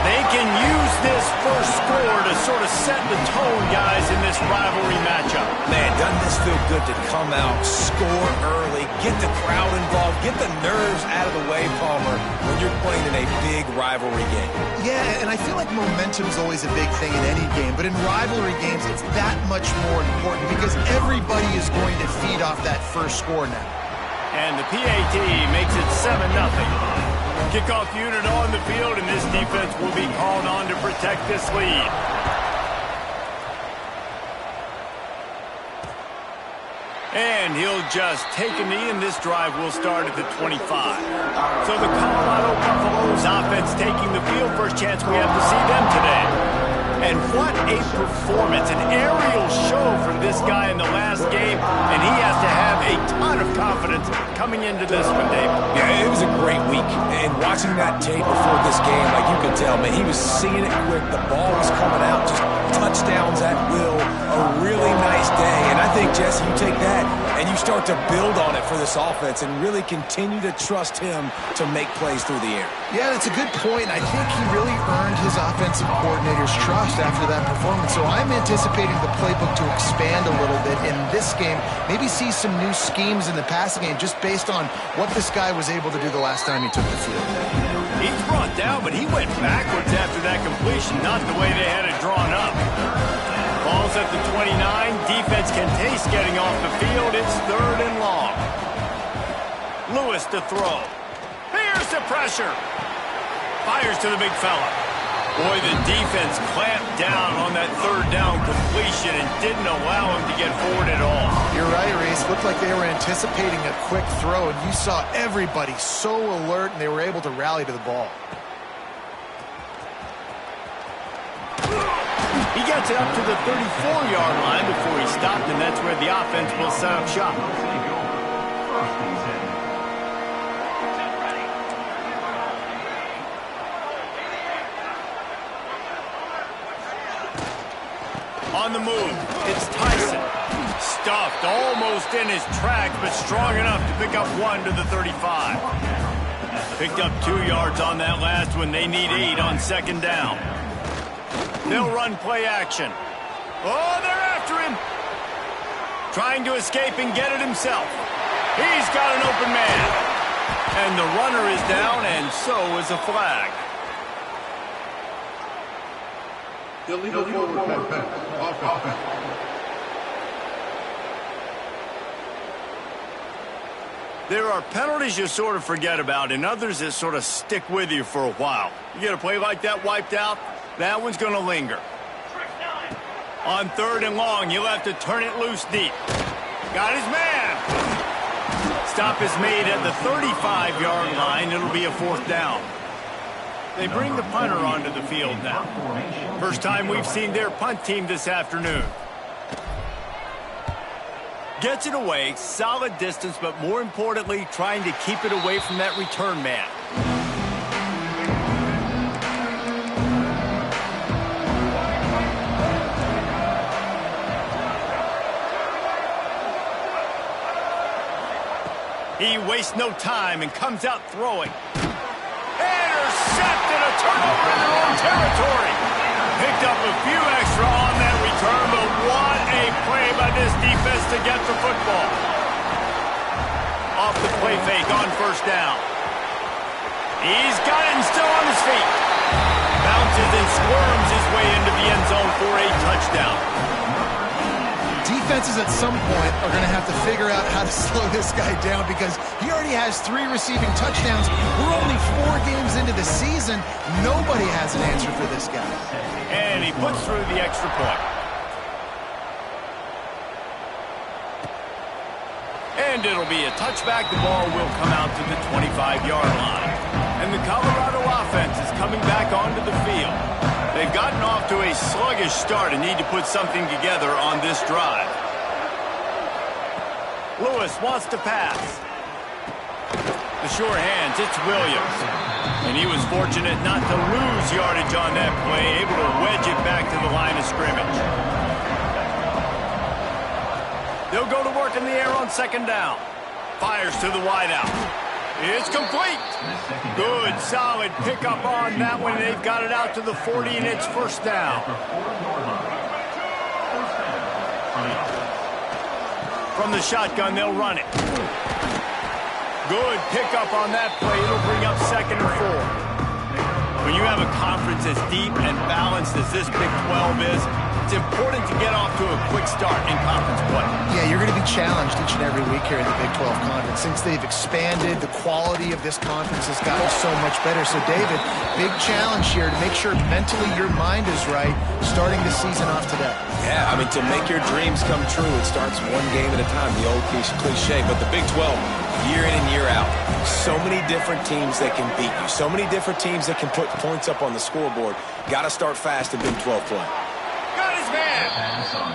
They can use this first score to sort of set the tone, guys, in this rivalry matchup. Man, doesn't this feel good to come out, score early, get the crowd involved, get the nerves out of the way, Palmer, when you're playing in a big rivalry game. Yeah, and I feel like momentum's always a big thing in any game, but in rivalry games, it's that much more important because everybody is going to feed off that first score now. And the PAT makes it 7-0. Kickoff unit on the field, and this defense will be called on to protect this lead. And he'll just take a knee, and this drive will start at the 25. So the Colorado Buffaloes offense taking the field. First chance we have to see them today. And what a performance, an aerial show from this guy in the last game, and he has to have a ton of confidence coming into this one, Dave. Yeah, it was a great week, and watching that tape before this game, like you could tell, man, he was seeing it quick, the ball was coming out, just touchdowns at will, a really nice day, and I think, Jesse, you take that and you start to build on it for this offense and really continue to trust him to make plays through the air. Yeah, that's a good point. I think he really earned his offensive coordinator's trust after that performance. So I'm anticipating the playbook to expand a little bit in this game. Maybe see some new schemes in the passing game just based on what this guy was able to do the last time he took the field. He's brought down, but he went backwards after that completion, not the way they had it drawn up. Ball's at the 29. Defense can taste getting off the field. It's 3rd and long. Lewis to throw. Here's the pressure. Fires to the big fella. Boy, the defense clamped down on that 3rd down completion and didn't allow him to get forward at all. You're right, Reese. Looked like they were anticipating a quick throw, and you saw everybody so alert, and they were able to rally to the ball. He gets it up to the 34-yard line before he stopped, and that's where the offense will set up shop. On the move, it's Tyson. Stuffed almost in his tracks, but strong enough to pick up 1 to the 35. Picked up 2 yards on that last one. They need 8 on 2nd down. They'll run play action. Oh, they're after him. Trying to escape and get it himself. He's got an open man. And the runner is down, and so is a flag. Illegal forward pass. Offense. There are penalties you sort of forget about and others that sort of stick with you for a while. You get a play like that wiped out, that one's going to linger. On 3rd and long, you'll have to turn it loose deep. Got his man. Stop is made at the 35-yard line. It'll be a 4th down. They bring the punter onto the field now. First time we've seen their punt team this afternoon. Gets it away, solid distance, but more importantly, trying to keep it away from that return man. He wastes no time and comes out throwing. Intercepted, a turnover in their own territory. Picked up a few extra on that return, but what a play by this defense to get the football. Off the play fake on 1st down. He's got it and still on his feet. Bounces and squirms his way into the end zone for a touchdown. Defenses at some point are going to have to figure out how to slow this guy down because he already has 3 receiving touchdowns. We're only 4 games into the season. Nobody has an answer for this guy. And he puts through the extra point. And it'll be a touchback. The ball will come out to the 25-yard line. And the Colorado offense is coming back onto the field. They've gotten off to a sluggish start and need to put something together on this drive. Lewis wants to pass. The sure hands, it's Williams. And he was fortunate not to lose yardage on that play, able to wedge it back to the line of scrimmage. They'll go to work in the air on 2nd down. Fires to the wideout. It's complete. Good, solid pickup on that one. They've got it out to the 40, and it's 1st down. From the shotgun, they'll run it. Good pickup on that play. It'll bring up 2nd and 4. When you have a conference as deep and balanced as this Big 12 is, it's important to get off to a quick start in conference play. Yeah, you're going to be challenged each and every week here in the Big 12 Conference. Since they've expanded, the quality of this conference has gotten so much better. So, David, big challenge here to make sure mentally your mind is right starting the season off today. Yeah, I mean, to make your dreams come true, it starts 1 game at a time, the old cliche. But the Big 12, year in and year out, so many different teams that can beat you, so many different teams that can put points up on the scoreboard. Got to start fast in Big 12 play.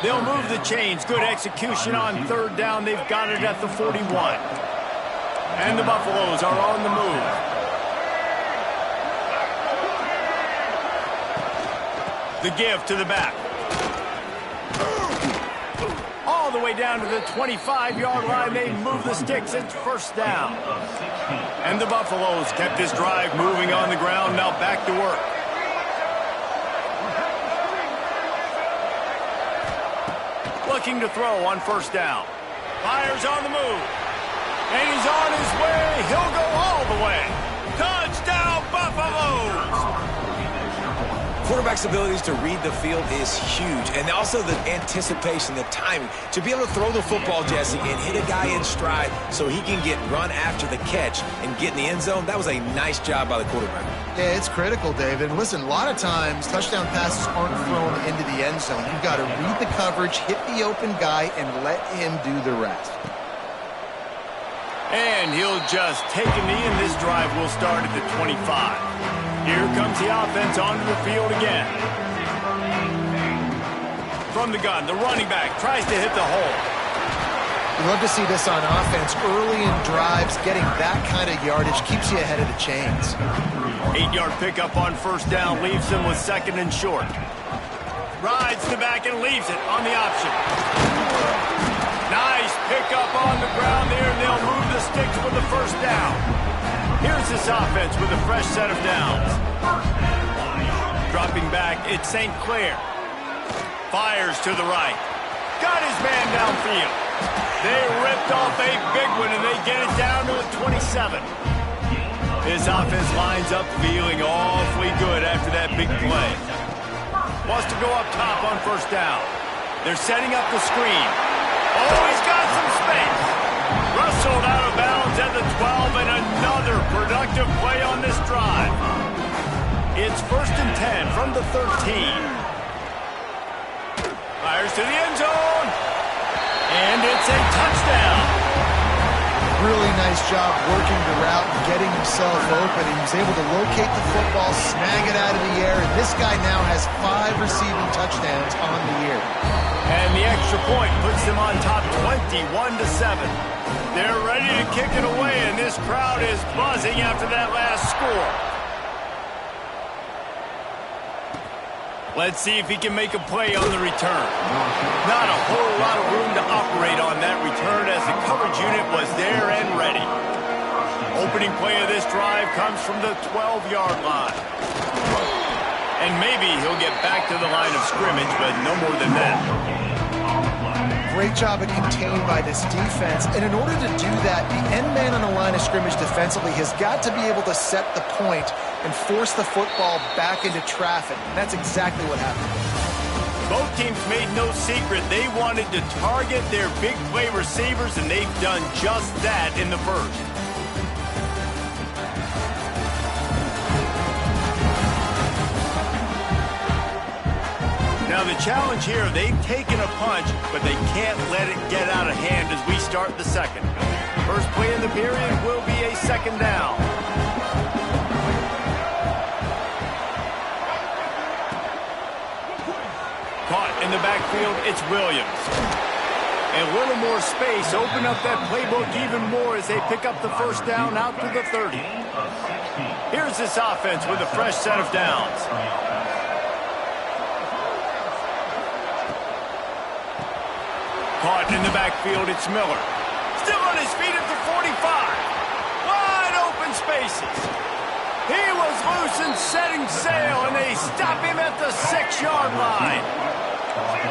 They'll move the chains. Good execution on 3rd down. They've got it at the 41. And the Buffaloes are on the move. The give to the back. All the way down to the 25-yard line. They move the sticks. It's first down. And the Buffaloes kept this drive moving on the ground. Now back to work. Looking to throw on first down. Fires on the move. And he's on his way. He'll go all the way. Touchdown, Buffaloes! Quarterback's abilities to read the field is huge, and also the anticipation, the timing. To be able to throw the football, Jesse, and hit a guy in stride so he can get run after the catch and get in the end zone, that was a nice job by the quarterback. Yeah, it's critical, David. And listen, a lot of times touchdown passes aren't thrown into the end zone. You've got to read the coverage, hit the open guy, and let him do the rest. And he'll just take a knee, and this drive will start at the 25. Here comes the offense onto the field again. From the gun, the running back tries to hit the hole. You love to see this on offense. Early in drives, getting that kind of yardage keeps you ahead of the chains. 8-yard pickup on first down leaves them with second and short. Rides the back and leaves it on the option. Nice pickup on the ground there, and they'll move the sticks for the first down. Here's this offense with a fresh set of downs. Dropping back, it's St. Clair. Fires to the right. Got his man downfield. They ripped off a big one, and they get it down to the 27. This offense lines up feeling awfully good after that big play. Wants to go up top on first down. They're setting up the screen. Oh, he's got some space. Rustled out of bounds at the 12, and another productive play on this drive. It's first and 10 from the 13. Fires to the end zone. And it's a touchdown. Really nice job working the route and getting himself open. He was able to locate the football, snag it out of the air, and this guy now has 5 receiving touchdowns on the year. And the extra point puts them on top 21-7. They're ready to kick it away, and this crowd is buzzing after that last score. Let's see if he can make a play on the return. Not a whole lot of room to operate on that return as the coverage unit was there and ready. Opening play of this drive comes from the 12-yard line. And maybe he'll get back to the line of scrimmage, but no more than that. Great job of contained by this defense. And in order to do that, the end man on the line of scrimmage defensively has got to be able to set the point and force the football back into traffic. And that's exactly what happened. Both teams made no secret they wanted to target their big play receivers, and they've done just that in the first. Now the challenge here, they've taken a punch, but they can't let it get out of hand as we start the second. First play in the period will be a second down. Caught in the backfield, it's Williams. A little more space, open up that playbook even more as they pick up the first down out to the 30. Here's this offense with a fresh set of downs. Caught in the backfield, it's Miller. Still on his feet at the 45. Wide open spaces. He was loose and setting sail, and they stop him at the 6-yard line.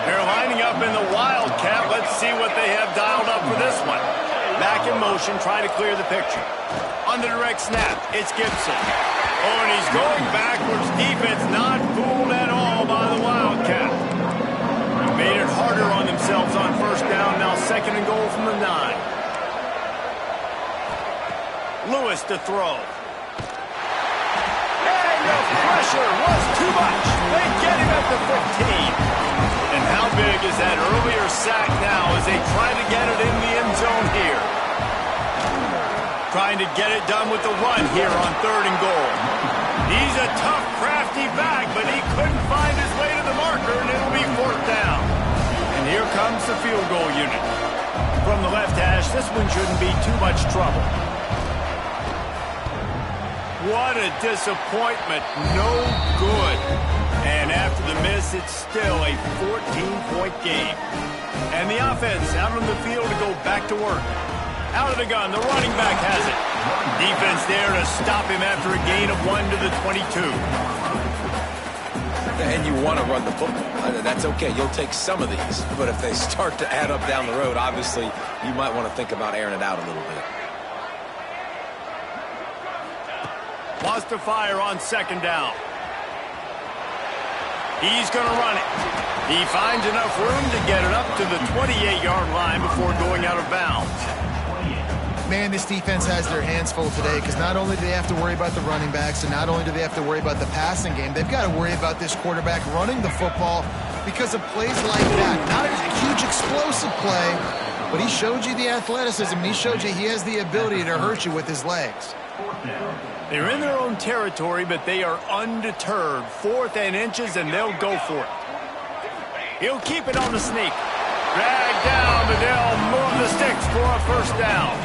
They're lining up in the Wildcat. Let's see what they have dialed up for this one. Back in motion, trying to clear the picture. On the direct snap, it's Gibson. Oh, and he's going backwards. Defense not fooled at all by the Wildcat. Made it harder on themselves on first down. Now second and goal from the 9. Lewis to throw. And the pressure was too much. They get him at the 15. And how big is that earlier sack now as they try to get it in the end zone here? Trying to get it done with the run here on third and goal. He's a tough, crafty back, but he couldn't find his way to the marker, and it'll be fourth down. And here comes the field goal unit. From the left hash, this one shouldn't be too much trouble. What a disappointment. No good. And after the the miss, it's still a 14-point game. And the offense out on the field to go back to work. Out of the gun, the running back has it. Defense there to stop him after a gain of 1 to the 22. And you want to run the football. That's okay. You'll take some of these. But if they start to add up down the road, obviously, you might want to think about airing it out a little bit. Wants to fire on second down. He's going to run it. He finds enough room to get it up to the 28-yard line before going out of bounds. Man, this defense has their hands full today because not only do they have to worry about the running backs and not only do they have to worry about the passing game, they've got to worry about this quarterback running the football because of plays like that. Not a huge explosive play, but he showed you the athleticism. He showed you he has the ability to hurt you with his legs. They're in their own territory, but they are undeterred. 4th and inches, and they'll go for it. He'll keep it on the sneak. Drag down, but they'll move the sticks for a first down.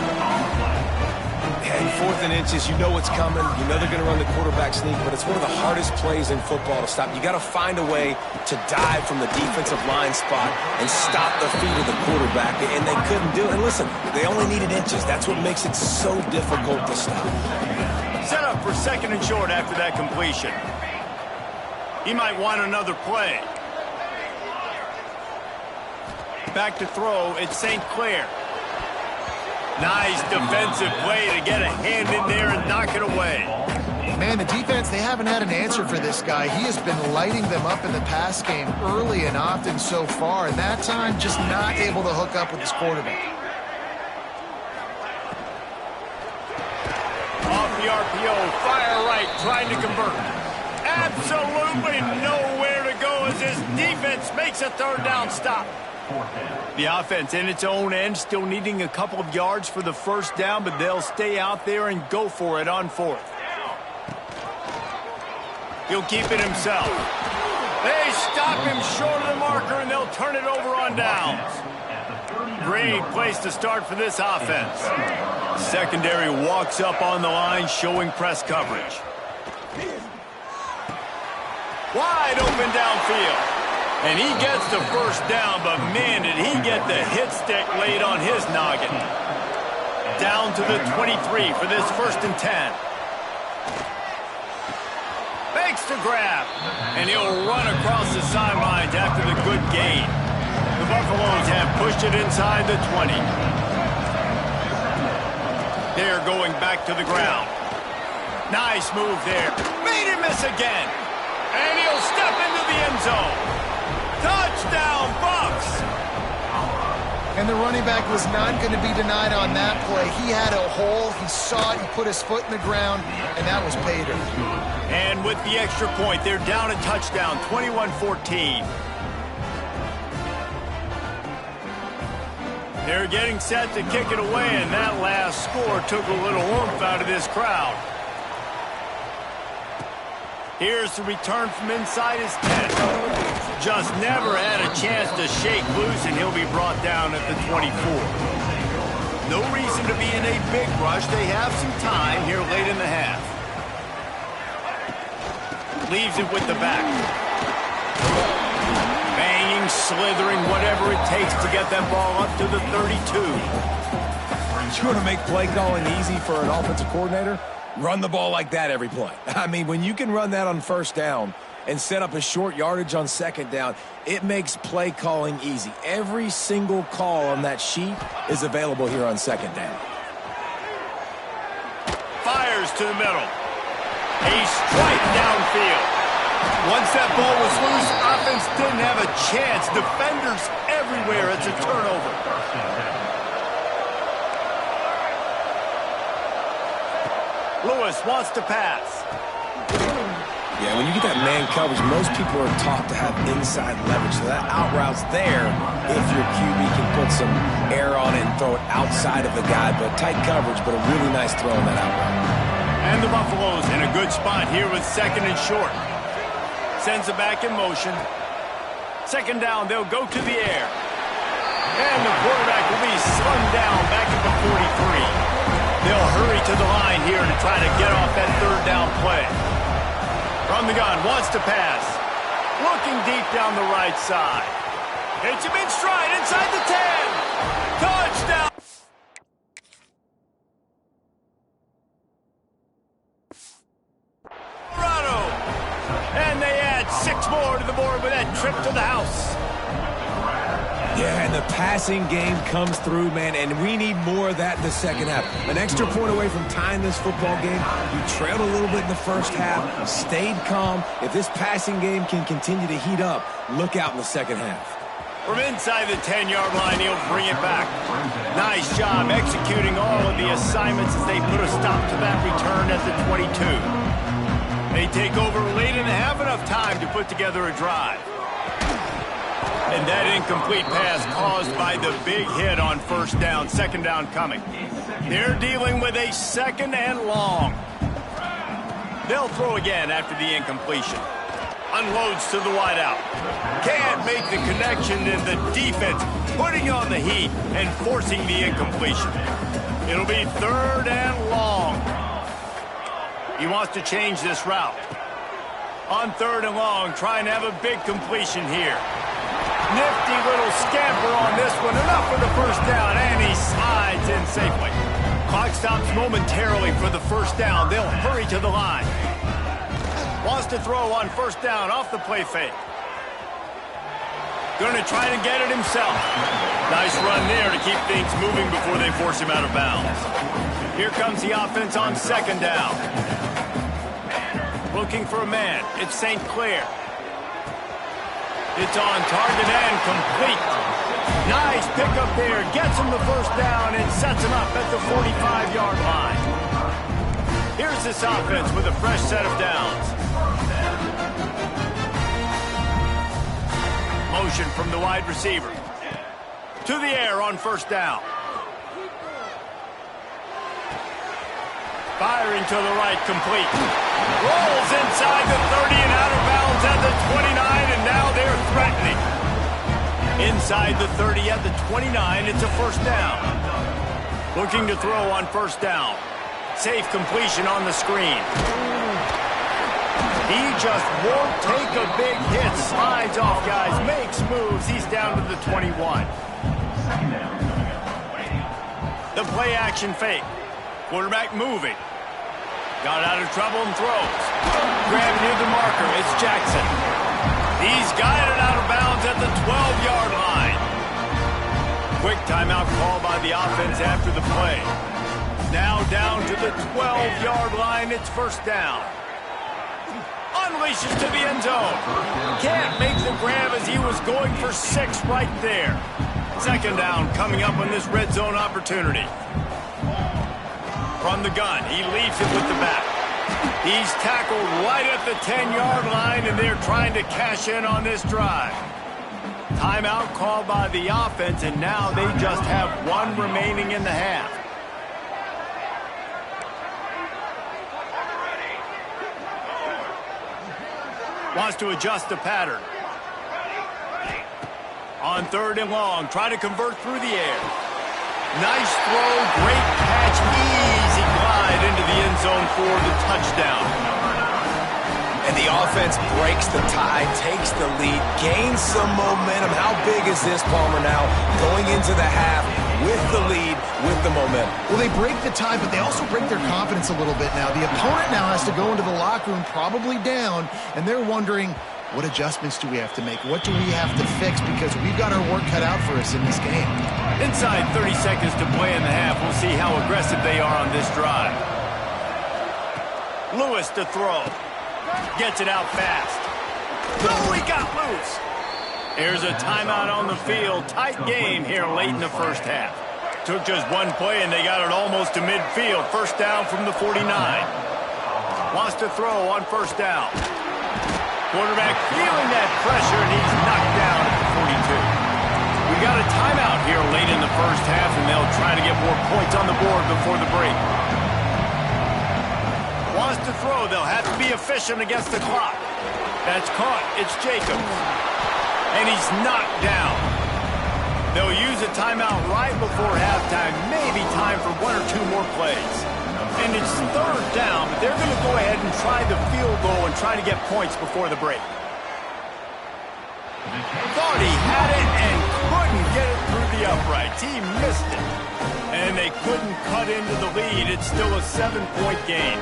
And 4th and inches, you know what's coming. You know they're going to run the quarterback sneak, but it's one of the hardest plays in football to stop. You got to find a way to dive from the defensive line spot and stop the feet of the quarterback, and they couldn't do it. And listen, they only needed inches. That's what makes it so difficult to stop. Set up for 2nd and short after that completion. He might want another play. Back to throw, it's St. Clair. Nice defensive play to get a hand in there and knock it away. Man, the defense, they haven't had an answer for this guy. He has been lighting them up in the pass game early and often so far, and that time just not able to hook up with his quarterback. Off the RPO, fire right, trying to convert. Absolutely nowhere to go as his defense makes a 3rd down stop. The offense in its own end still needing a couple of yards for the first down, but they'll stay out there and go for it on 4th. He'll keep it himself. They stop him short of the marker, and they'll turn it over on downs. Great place to start for this offense. Secondary walks up on the line, showing press coverage. Wide open downfield. And he gets the first down, but man, did he get the hit stick laid on his noggin. Down to the 23 for this 1st and 10. Fakes to grab, and he'll run across the sidelines after the good gain. The Buffaloes have pushed it inside the 20. They're going back to the ground. Nice move there. Made him miss again. And he'll step into the end zone. Touchdown, Bucks! And the running back was not going to be denied on that play. He had a hole, he saw it, he put his foot in the ground, and that was pay dirt. And with the extra point, they're down a touchdown, 21-14. They're getting set to kick it away, and that last score took a little oomph out of this crowd. Here's the return from inside his 10. Just never had a chance to shake loose, and he'll be brought down at the 24. No reason to be in a big rush. They have some time here late in the half. Leaves it with the back. Banging, slithering, whatever it takes to get that ball up to the 32. You want to make play calling easy for an offensive coordinator? Run the ball like that every play. I mean, when you can run that on 1st down and set up a short yardage on 2nd down, it makes play calling easy. Every single call on that sheet is available here on 2nd down. Fires to the middle. A strike downfield. Once that ball was loose, offense didn't have a chance. Defenders everywhere. It's a turnover. Lewis wants to pass. Yeah, when you get that man coverage, most people are taught to have inside leverage. So that out route's there if your QB can put some air on it and throw it outside of the guy. But tight coverage, but a really nice throw on that out route. And the Buffaloes in a good spot here with 2nd and short. Sends it back in motion. 2nd down, they'll go to the air. And the quarterback will be slung down back at the 43. They'll hurry to the line here to try to get off that 3rd down play. From the gun, wants to pass. Looking deep down the right side. Hits him in stride inside the 10. Touchdown. Colorado. And they add 6 more to the board with that trip to the house. Yeah, and the passing game comes through, man, and we need more of that in the second half. An extra point away from tying this football game. You trailed a little bit in the first half, stayed calm. If this passing game can continue to heat up, look out in the second half. From inside the 10-yard line, he'll bring it back. Nice job executing all of the assignments as they put a stop to that return at the 22. They take over late and have enough time to put together a drive. And that incomplete pass caused by the big hit on first down, second down coming. They're dealing with a second and long. They'll throw again after the incompletion. Unloads to the wideout. Can't make the connection, and the defense putting on the heat and forcing the incompletion. It'll be third and long. He wants to change this route. On third and long, trying to have a big completion here. Nifty little scamper on this one. Enough for the first down, and he slides in safely. Clock stops momentarily for the first down. They'll hurry to the line. Wants to throw on first down off the play fake. Going to try to get it himself. Nice run there to keep things moving before they force him out of bounds. Here comes the offense on second down. Looking for a man. It's St. Clair. It's on target and complete. Nice pickup there. Gets him the first down and sets him up at the 45-yard line. Here's this offense with a fresh set of downs. Motion from the wide receiver. To the air on first down. Firing to the right, complete. Rolls inside the 30 and out of bounds at the 29, and now they're threatening. Inside the 30 at the 29, it's a first down. Looking to throw on first down. Safe completion on the screen. He just won't take a big hit. Slides off, guys. Makes moves. He's down to the 21. The play action fake. Quarterback moving. Got out of trouble and throws. Grabbed near the marker. It's Jackson. He's guided out of bounds at the 12-yard line. Quick timeout call by the offense after the play. Now down to the 12-yard line. It's first down. Unleashes to the end zone. Can't make the grab as he was going for 6 right there. Second down coming up on this red zone opportunity. From the gun, he leaves it with the back. He's tackled right at the 10-yard line, and they're trying to cash in on this drive. Timeout called by the offense, and now they just have 1 remaining in the half. Wants to adjust the pattern. On third and long, try to convert through the air. Nice throw, great catch, easy glide into the end zone for the touchdown. And the offense breaks the tie, takes the lead, gains some momentum. How big is this, Palmer, now going into the half with the lead, with the momentum? Well, they break the tie, but they also break their confidence a little bit now. The opponent now has to go into the locker room probably down, and they're wondering, what adjustments do we have to make? What do we have to fix? Because we've got our work cut out for us in this game. Inside 30 seconds to play in the half. We'll see how aggressive they are on this drive. Lewis to throw. Gets it out fast. Oh, he got loose. Here's a timeout on the field. Tight game here late in the first half. Took just 1 play, and they got it almost to midfield. First down from the 49. Wants to throw on first down. Quarterback feeling that pressure, and he's knocked down at the 42. We got a timeout here late in the first half, and they'll try to get more points on the board before the break. Wants to throw. They'll have to be efficient against the clock. That's caught. It's Jacobs. And he's knocked down. They'll use a timeout right before halftime. Maybe time for 1 or 2 more plays. And it's third down, but they're going to go ahead and try the field goal and try to get points before the break. Thought he had it and couldn't get it through the uprights. He missed it. And they couldn't cut into the lead. It's still a 7-point game.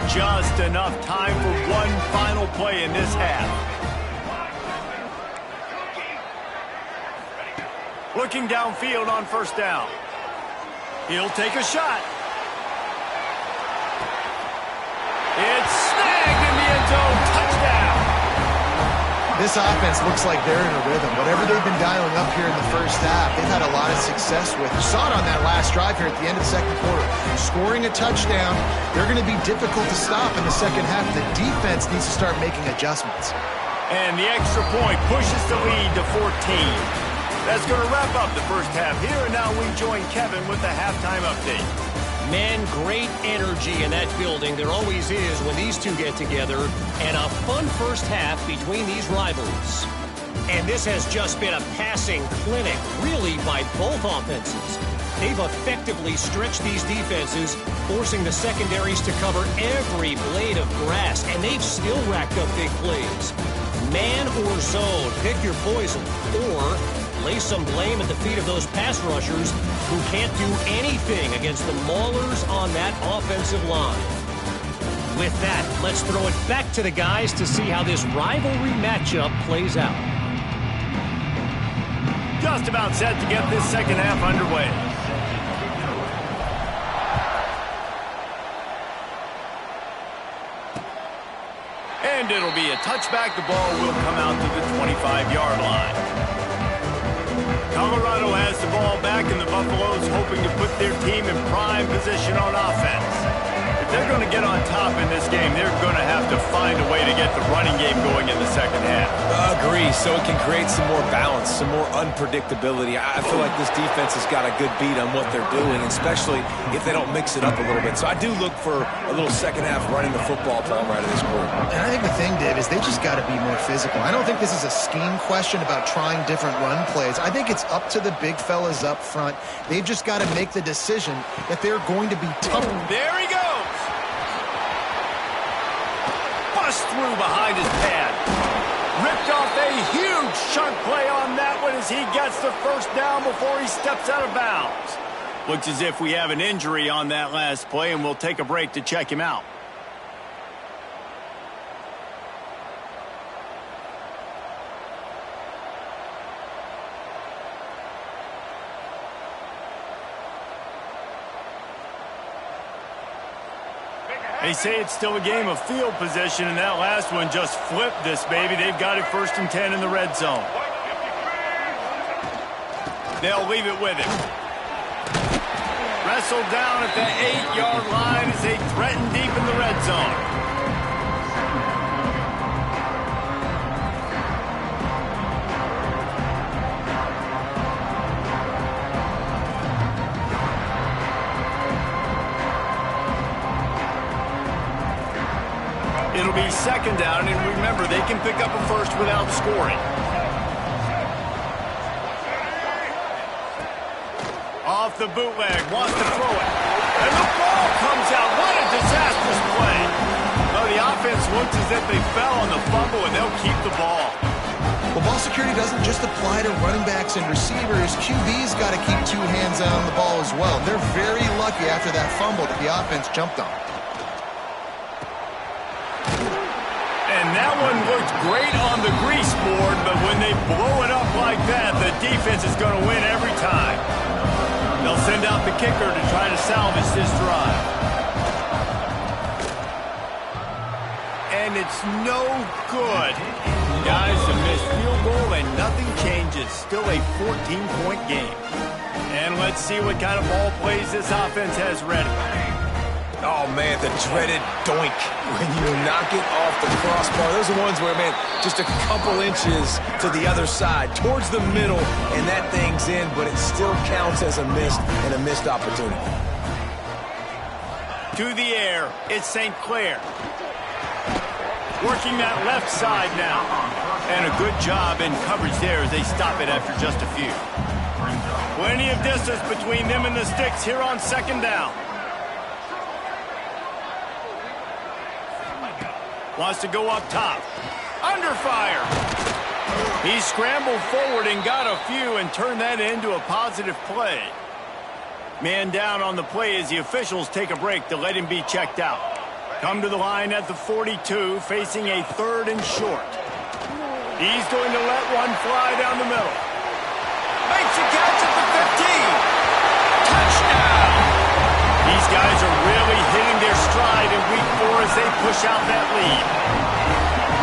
Just enough time for one final play in this half. Looking downfield on first down. He'll take a shot. It's snagged in the end zone. Touchdown. This offense looks like they're in a rhythm. Whatever they've been dialing up here in the first half, they've had a lot of success with. You saw it on that last drive here at the end of the second quarter. Scoring a touchdown, they're going to be difficult to stop in the second half. The defense needs to start making adjustments. And the extra point pushes the lead to 14. That's going to wrap up the first half here, and now we join Kevin with the halftime update. Man, great energy in that building. There always is when these two get together. And a fun first half between these rivals. And this has just been a passing clinic, really, by both offenses. They've effectively stretched these defenses, forcing the secondaries to cover every blade of grass. And they've still racked up big plays. Man or zone, pick your poison. Or lay some blame at the feet of those pass rushers who can't do anything against the maulers on that offensive line. With that, let's throw it back to the guys to see how this rivalry matchup plays out. Just about set to get this second half underway. And it'll be a touchback. The ball will come out to the 25-yard line. Colorado has the ball back, and the Buffaloes hoping to put their team in prime position on offense. If they're going to get on top in this game, they're going to have to find a way to get the running game going in the second half. Agree, so it can create some more balance, some more unpredictability. I feel like this defense has got a good beat on what they're doing, especially if they don't mix it up a little bit. So I do look for a little second half running the football from right of this group. And I think the thing, Dave, is they just got to be more physical. I don't think this is a scheme question about trying different run plays. I think it's up to the big fellas up front. They've just got to make the decision that they're going to be tough. There he goes. Bust through behind his pad. Ripped off a huge chunk play on that one as he gets the first down before he steps out of bounds. Looks as if we have an injury on that last play, and we'll take a break to check him out. They say it's still a game of field position, and that last one just flipped this baby. They've got it 1st and 10 in the red zone. They'll leave it with him. Wrestled down at the 8-yard line as they threaten deep in the red zone. It'll be 2nd down, and remember, they can pick up a first without scoring. Off the bootleg, wants to throw it. And the ball comes out. What a disastrous play. Well, the offense looks as if they fell on the fumble, and they'll keep the ball. Well, ball security doesn't just apply to running backs and receivers. QB's got to keep 2 hands on the ball as well. They're very lucky after that fumble that the offense jumped on. And that one looked great on the grease board, but when they blow it up like that, the defense is going to win every time. They'll send out the kicker to try to salvage this drive. And it's no good. Guys, a missed field goal and nothing changes. Still a 14-point game. And let's see what kind of ball plays this offense has ready. Oh, man, the dreaded doink when you knock it off the crossbar. Those are ones where, man, just a couple inches to the other side, towards the middle, and that thing's in, but it still counts as a missed opportunity. To the air, it's St. Clair. Working that left side now. And a good job in coverage there as they stop it after just a few. Plenty of distance between them and the sticks here on 2nd down. Wants to go up top. Under fire. He scrambled forward and got a few and turned that into a positive play. Man down on the play as the officials take a break to let him be checked out. Come to the line at the 42, facing a 3rd and short. He's going to let one fly down the middle. Makes a catch at the 15. Touchdown! These guys are really hitting their stride in week 4 as they push out that lead.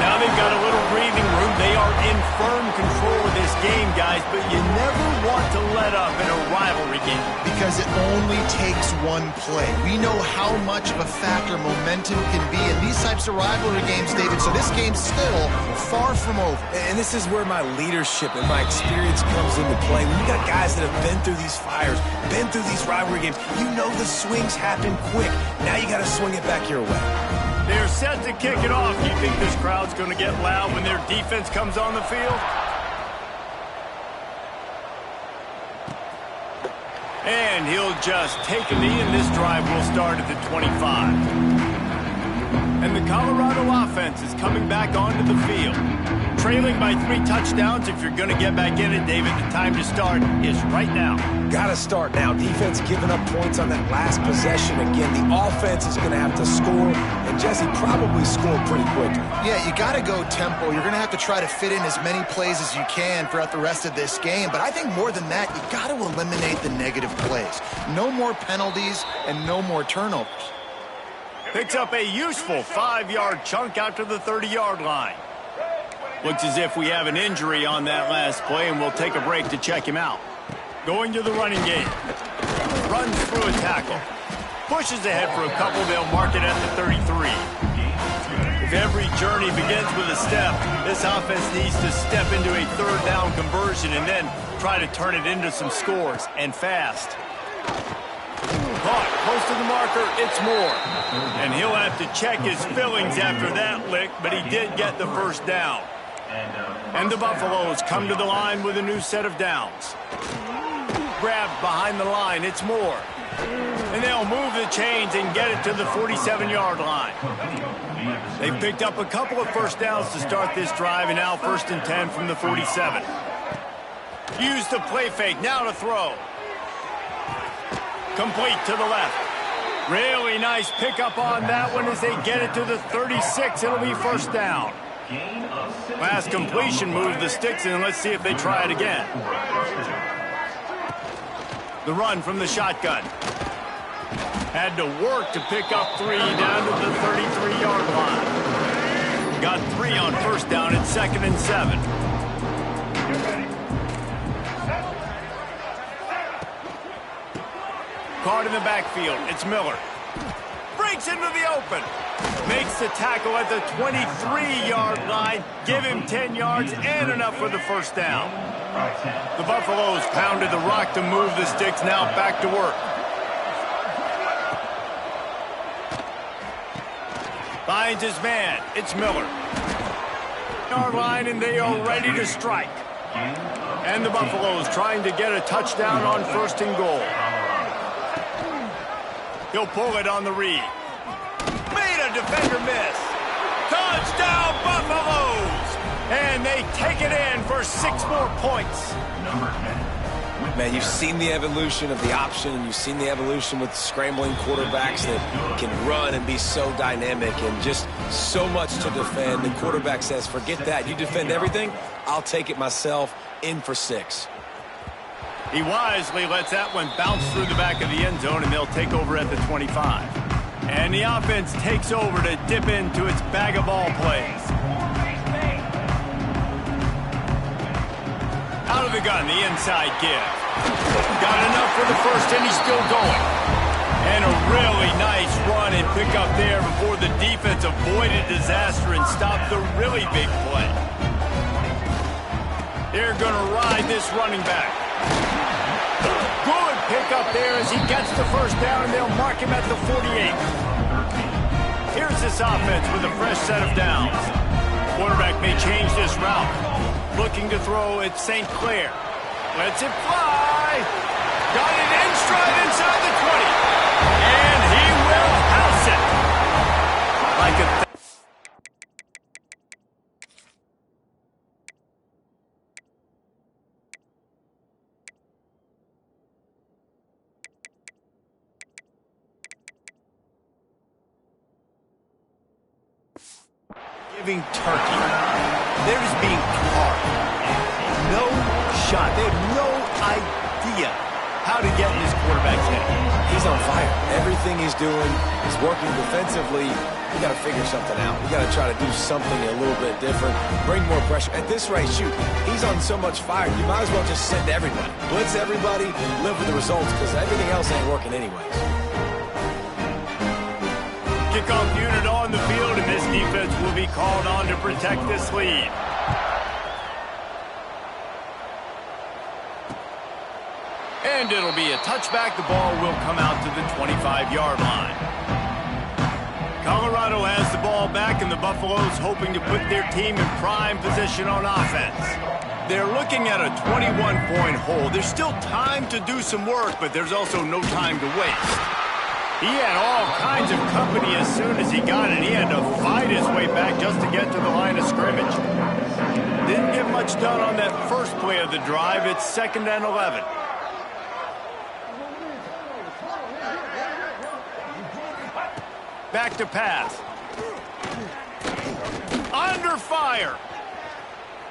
Now they've got a little breathing room. They are in firm control of this game, guys, but you never want to let up in a rivalry game. Because it only takes one play. We know how much of a factor momentum can be in these types of rivalry games, David, so this game's still far from over. And this is where my leadership and my experience comes into play. When you got guys that have been through these fires, been through these rivalry games, you know the swings happen quick. Now you got to swing it back your way. They're set to kick it off. You think this crowd's going to get loud when their defense comes on the field? And he'll just take a knee, and this drive will start at the 25. And the Colorado offense is coming back onto the field. Trailing by 3 touchdowns. If you're going to get back in it, David, the time to start is right now. Got to start now. Defense giving up points on that last possession. Again, the offense is going to have to score, and Jesse probably scored pretty quick. Yeah, you got to go tempo. You're going to have to try to fit in as many plays as you can throughout the rest of this game. But I think more than that, you got to eliminate the negative plays. No more penalties and no more turnovers. Picks up a useful 5-yard chunk out to the 30-yard line. Looks as if we have an injury on that last play, and we'll take a break to check him out. Going to the running game. Runs through a tackle. Pushes ahead for a couple. They'll mark it at the 33. If every journey begins with a step, this offense needs to step into a 3rd down conversion and then try to turn it into some scores, and fast. Caught close to the marker. It's Moore. And he'll have to check his fillings after that lick, but he did get the first down. And the Buffaloes come to the line with a new set of downs. Grabbed behind the line. It's Moore. And they'll move the chains and get it to the 47-yard line. They've picked up a couple of first downs to start this drive, and now 1st and 10 from the 47. Use the play fake. Now to throw. Complete to the left. Really nice pickup on that one as they get it to the 36. It'll be 1st down. Last completion moved the sticks in. Let's see if they try it again. The run from the shotgun. Had to work to pick up 3 down to the 33-yard line. Got 3 on 1st down at 2nd and 7. Caught in the backfield. It's Miller. Breaks into the open. Makes the tackle at the 23-yard line. Give him 10 yards and enough for the 1st down. The Buffaloes pounded the rock to move the sticks. Now back to work. Finds his man. It's Miller. Yard line, and they are ready to strike. And the Buffaloes trying to get a touchdown on 1st and goal. He'll pull it on the read. Made a defender miss. Touchdown, Buffaloes! And they take it in for 6 more points. Man, you've seen the evolution of the option, and you've seen the evolution with scrambling quarterbacks that can run and be so dynamic and just so much to defend. The quarterback says, forget that. You defend everything, I'll take it myself. In for 6. He wisely lets that one bounce through the back of the end zone, and they'll take over at the 25. And the offense takes over to dip into its bag of ball plays. Out of the gun, the inside give. Got enough for the 1st, and he's still going. And a really nice run and pick up there before the defense avoided disaster and stopped the really big play. They're going to ride this running back. Good pick up there as he gets the 1st down, and they'll mark him at the 48. Here's this offense with a fresh set of downs. Quarterback may change this route. Looking to throw at St. Clair. Lets it fly. Got it in stride inside the 20. And he will house it. Like a Living turkey. They're just being carved. No shot. They have no idea how to get in his quarterback's head. He's on fire. Everything he's doing is working defensively. We got to figure something out. We got to try to do something a little bit different, bring more pressure. At this rate, shoot, he's on so much fire, you might as well just send everybody. Blitz everybody, live with the results, because everything else ain't working anyways. Kickoff unit on the field, and this defense will be called on to protect this lead. And it'll be a touchback. The ball will come out to the 25-yard line. Colorado has the ball back, and the Buffaloes hoping to put their team in prime position on offense. They're looking at a 21-point hole. There's still time to do some work, but there's also no time to waste. He had all kinds of company as soon as he got it. He had to fight his way back just to get to the line of scrimmage. Didn't get much done on that first play of the drive. It's 2nd and 11. Back to pass. Under fire.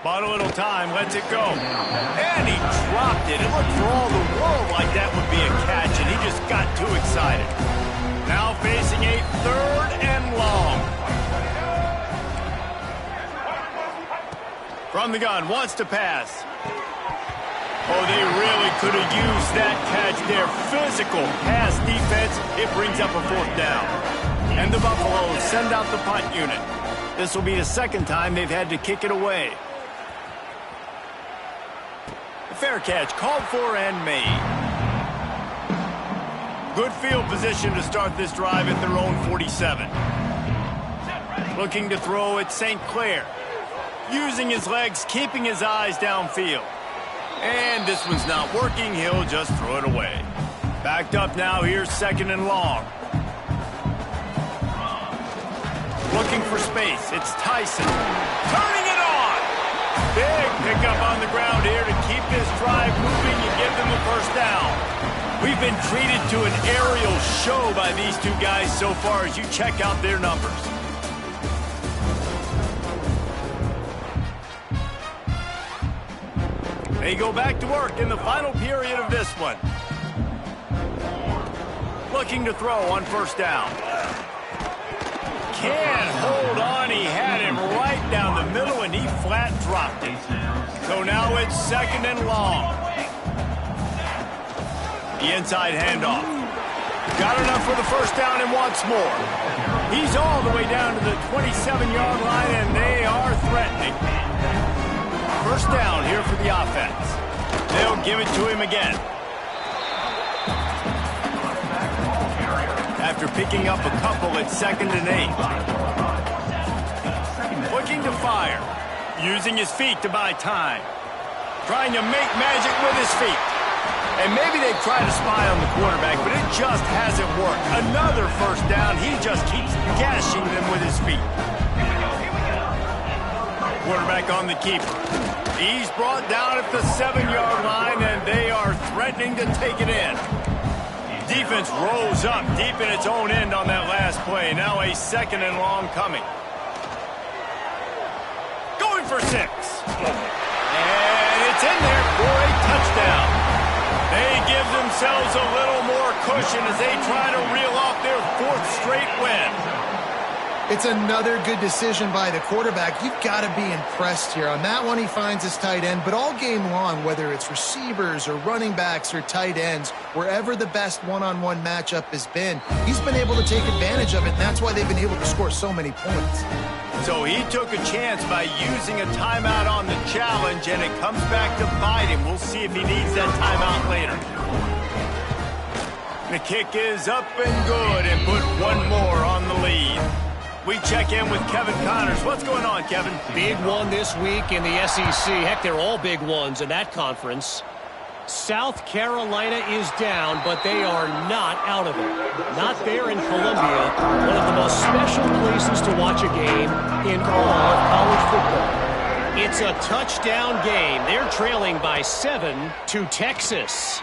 Bought a little time, lets it go. And he dropped it. It looked for all the world like that would be a catch, and he just got too excited. Now facing a 3rd and long. From the gun, wants to pass. Oh, they really could have used that catch there. Physical pass defense. It brings up a 4th down. And the Buffaloes send out the punt unit. This will be the 2nd time they've had to kick it away. A fair catch called for and made. Good field position to start this drive at their own 47. Looking to throw at St. Clair. Using his legs, keeping his eyes downfield. And this one's not working. He'll just throw it away. Backed up now. Here's 2nd and long. Looking for space. It's Tyson. Turning it on. Big pickup on the ground here to keep this drive moving and give them a 1st down. We've been treated to an aerial show by these two guys so far as you check out their numbers. They go back to work in the final period of this one. Looking to throw on 1st down. Can't hold on. He had him right down the middle, and he flat dropped it. So now it's 2nd and long. The inside handoff. Got enough for the 1st down and wants more. He's all the way down to the 27-yard line, and they are threatening. 1st down here for the offense. They'll give it to him again. After picking up a couple at 2nd and 8. Looking to fire. Using his feet to buy time. Trying to make magic with his feet. And maybe they try to spy on the quarterback, but it just hasn't worked. Another 1st down. He just keeps gashing them with his feet. Quarterback on the keeper. He's brought down at the 7-yard line, and they are threatening to take it in. Defense rose up deep in its own end on that last play. Now a 2nd and long coming. Going for 6. And it's in there for a touchdown. They give themselves a little more cushion as they try to reel off their 4th straight win. It's another good decision by the quarterback. You've got to be impressed here. On that one, he finds his tight end, but all game long, whether it's receivers or running backs or tight ends, wherever the best one-on-one matchup has been, he's been able to take advantage of it, and that's why they've been able to score so many points. So he took a chance by using a timeout on the challenge, and it comes back to bite him. We'll see if he needs that timeout later. The kick is up and good, and put one more on the lead. We check in with Kevin Connors. What's going on, Kevin? Big one this week in the SEC. Heck, they're all big ones in that conference. South Carolina is down, but they are not out of it. Not there in Columbia, one of the most special places to watch a game in all of college football. It's a touchdown game. They're trailing by 7 to Texas.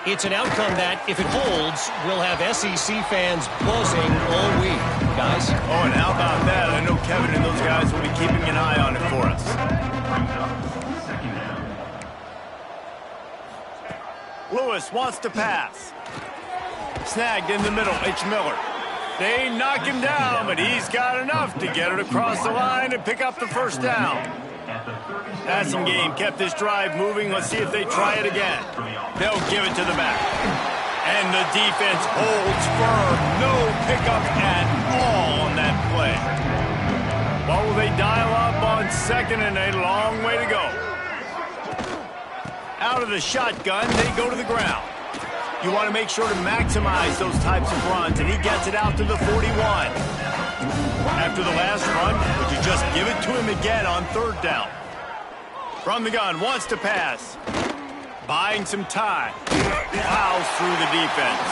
It's an outcome that, if it holds, will have SEC fans buzzing all week. Guys? Oh, and how about that? I know Kevin and those guys will be keeping an eye on it for us. Brings up second down. Lewis wants to pass. Snagged in the middle, H. Miller. They knock him down, but he's got enough to get it across the line and pick up the first down. Passing game kept this drive moving. Let's see if they try it again. They'll give it to the back. And the defense holds firm. No pickup at all on that play. What will they dial up on second and a long way to go? Out of the shotgun, they go to the ground. You want to make sure to maximize those types of runs, and he gets it out to the 41. After the last run, would you just give it to him again on third down? From the gun, wants to pass. Buying some time. Plows through the defense.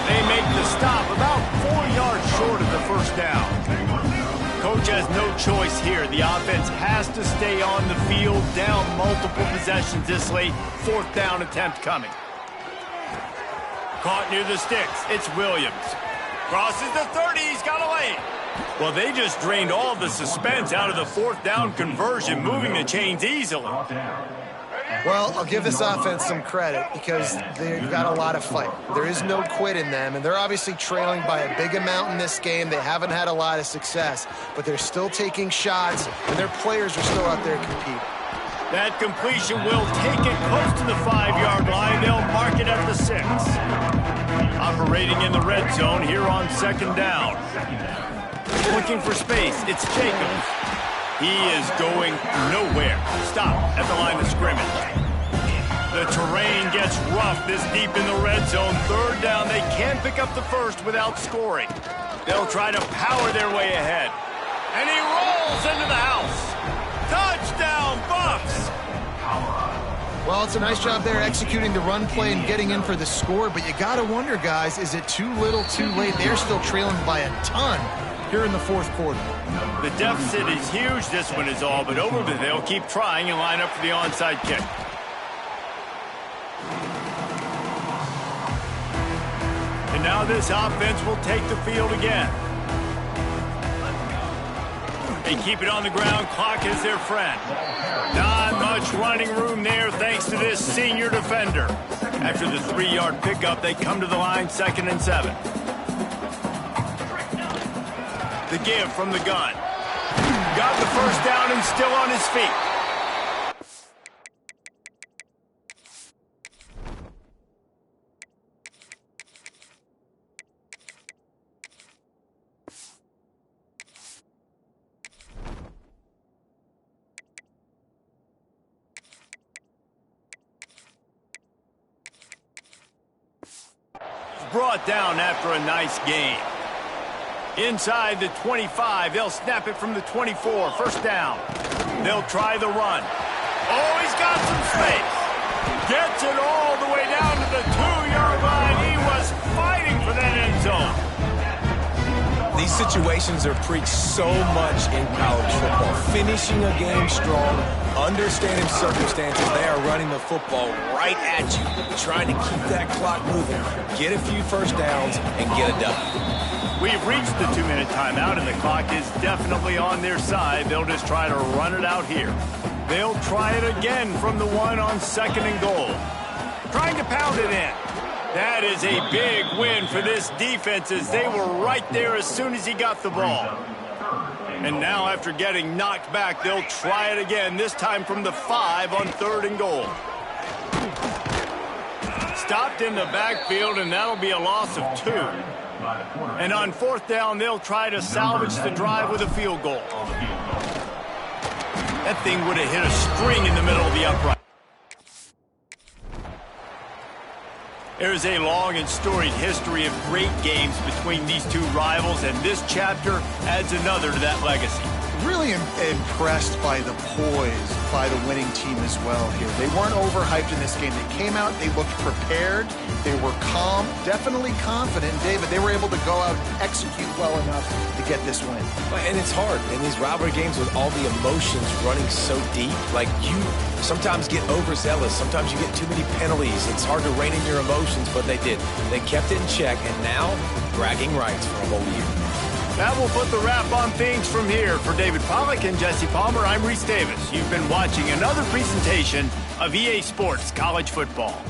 They make the stop about 4 yards short of the first down. Coach has no choice here. The offense has to stay on the field, down multiple possessions this late. Fourth down attempt coming. Caught near the sticks. It's Williams. Crosses the 30. He's got a lane. Well, they just drained all the suspense out of the fourth down conversion, moving the chains easily. Well, I'll give this offense some credit because they've got a lot of fight. There is no quit in them, and they're obviously trailing by a big amount in this game. They haven't had a lot of success, but they're still taking shots, and their players are still out there competing. That completion will take it close to the 5-yard line. They'll mark it at the 6. Operating in the red zone here on second down. Looking for space. It's Jacobs. He is going nowhere. Stop at the line of scrimmage. The terrain gets rough this deep in the red zone. Third down. They can't pick up the first without scoring. They'll try to power their way ahead. And he rolls into the house. Touchdown, Buffs! Well, it's a nice job there executing the run play and getting in for the score, but you got to wonder, guys, is it too little, too late? They're still trailing by a ton here in the fourth quarter. The deficit is huge, this one is all, but over the they'll keep trying and line up for the onside kick. And now this offense will take the field again. They keep it on the ground. Clock is their friend. Not much running room there thanks to this senior defender. After the 3-yard pickup, they come to the line, 2nd and 7. The give from the gun. Got the first down and still on his feet. Brought down after a nice game. Inside the 25, they'll snap it from the 24. First down. They'll try the run. Oh, he's got some space. Gets it all the way down to the 2-yard line. He was fighting for that end zone. These situations are preached so much in college football. Finishing a game strong, understanding circumstances. They are running the football right at you, trying to keep that clock moving, get a few first downs, and get a W. We've reached the 2-minute timeout, and the clock is definitely on their side. They'll just try to run it out here. They'll try it again from the 1 on 2nd and goal. Trying to pound it in. That is a big win for this defense as they were right there as soon as he got the ball. And now after getting knocked back, they'll try it again, this time from the 5 on 3rd and goal. Stopped in the backfield, and that'll be a loss of 2. And on 4th down, they'll try to salvage the drive with a field goal. That thing would have hit a string in the middle of the upright. There's a long and storied history of great games between these two rivals, and this chapter adds another to that legacy. Really impressed by the poise by the winning team as well here. They weren't overhyped in this game. They came out, they looked prepared, they were calm, definitely confident. David, they were able to go out and execute well enough to get this win. And it's hard in these rivalry games with all the emotions running so deep. Like, you sometimes get overzealous. Sometimes you get too many penalties. It's hard to rein in your emotions, but they did. They kept it in check, and now bragging rights for a whole year. That will put the wrap on things from here. For David Pollack and Jesse Palmer, I'm Reese Davis. You've been watching another presentation of EA Sports College Football.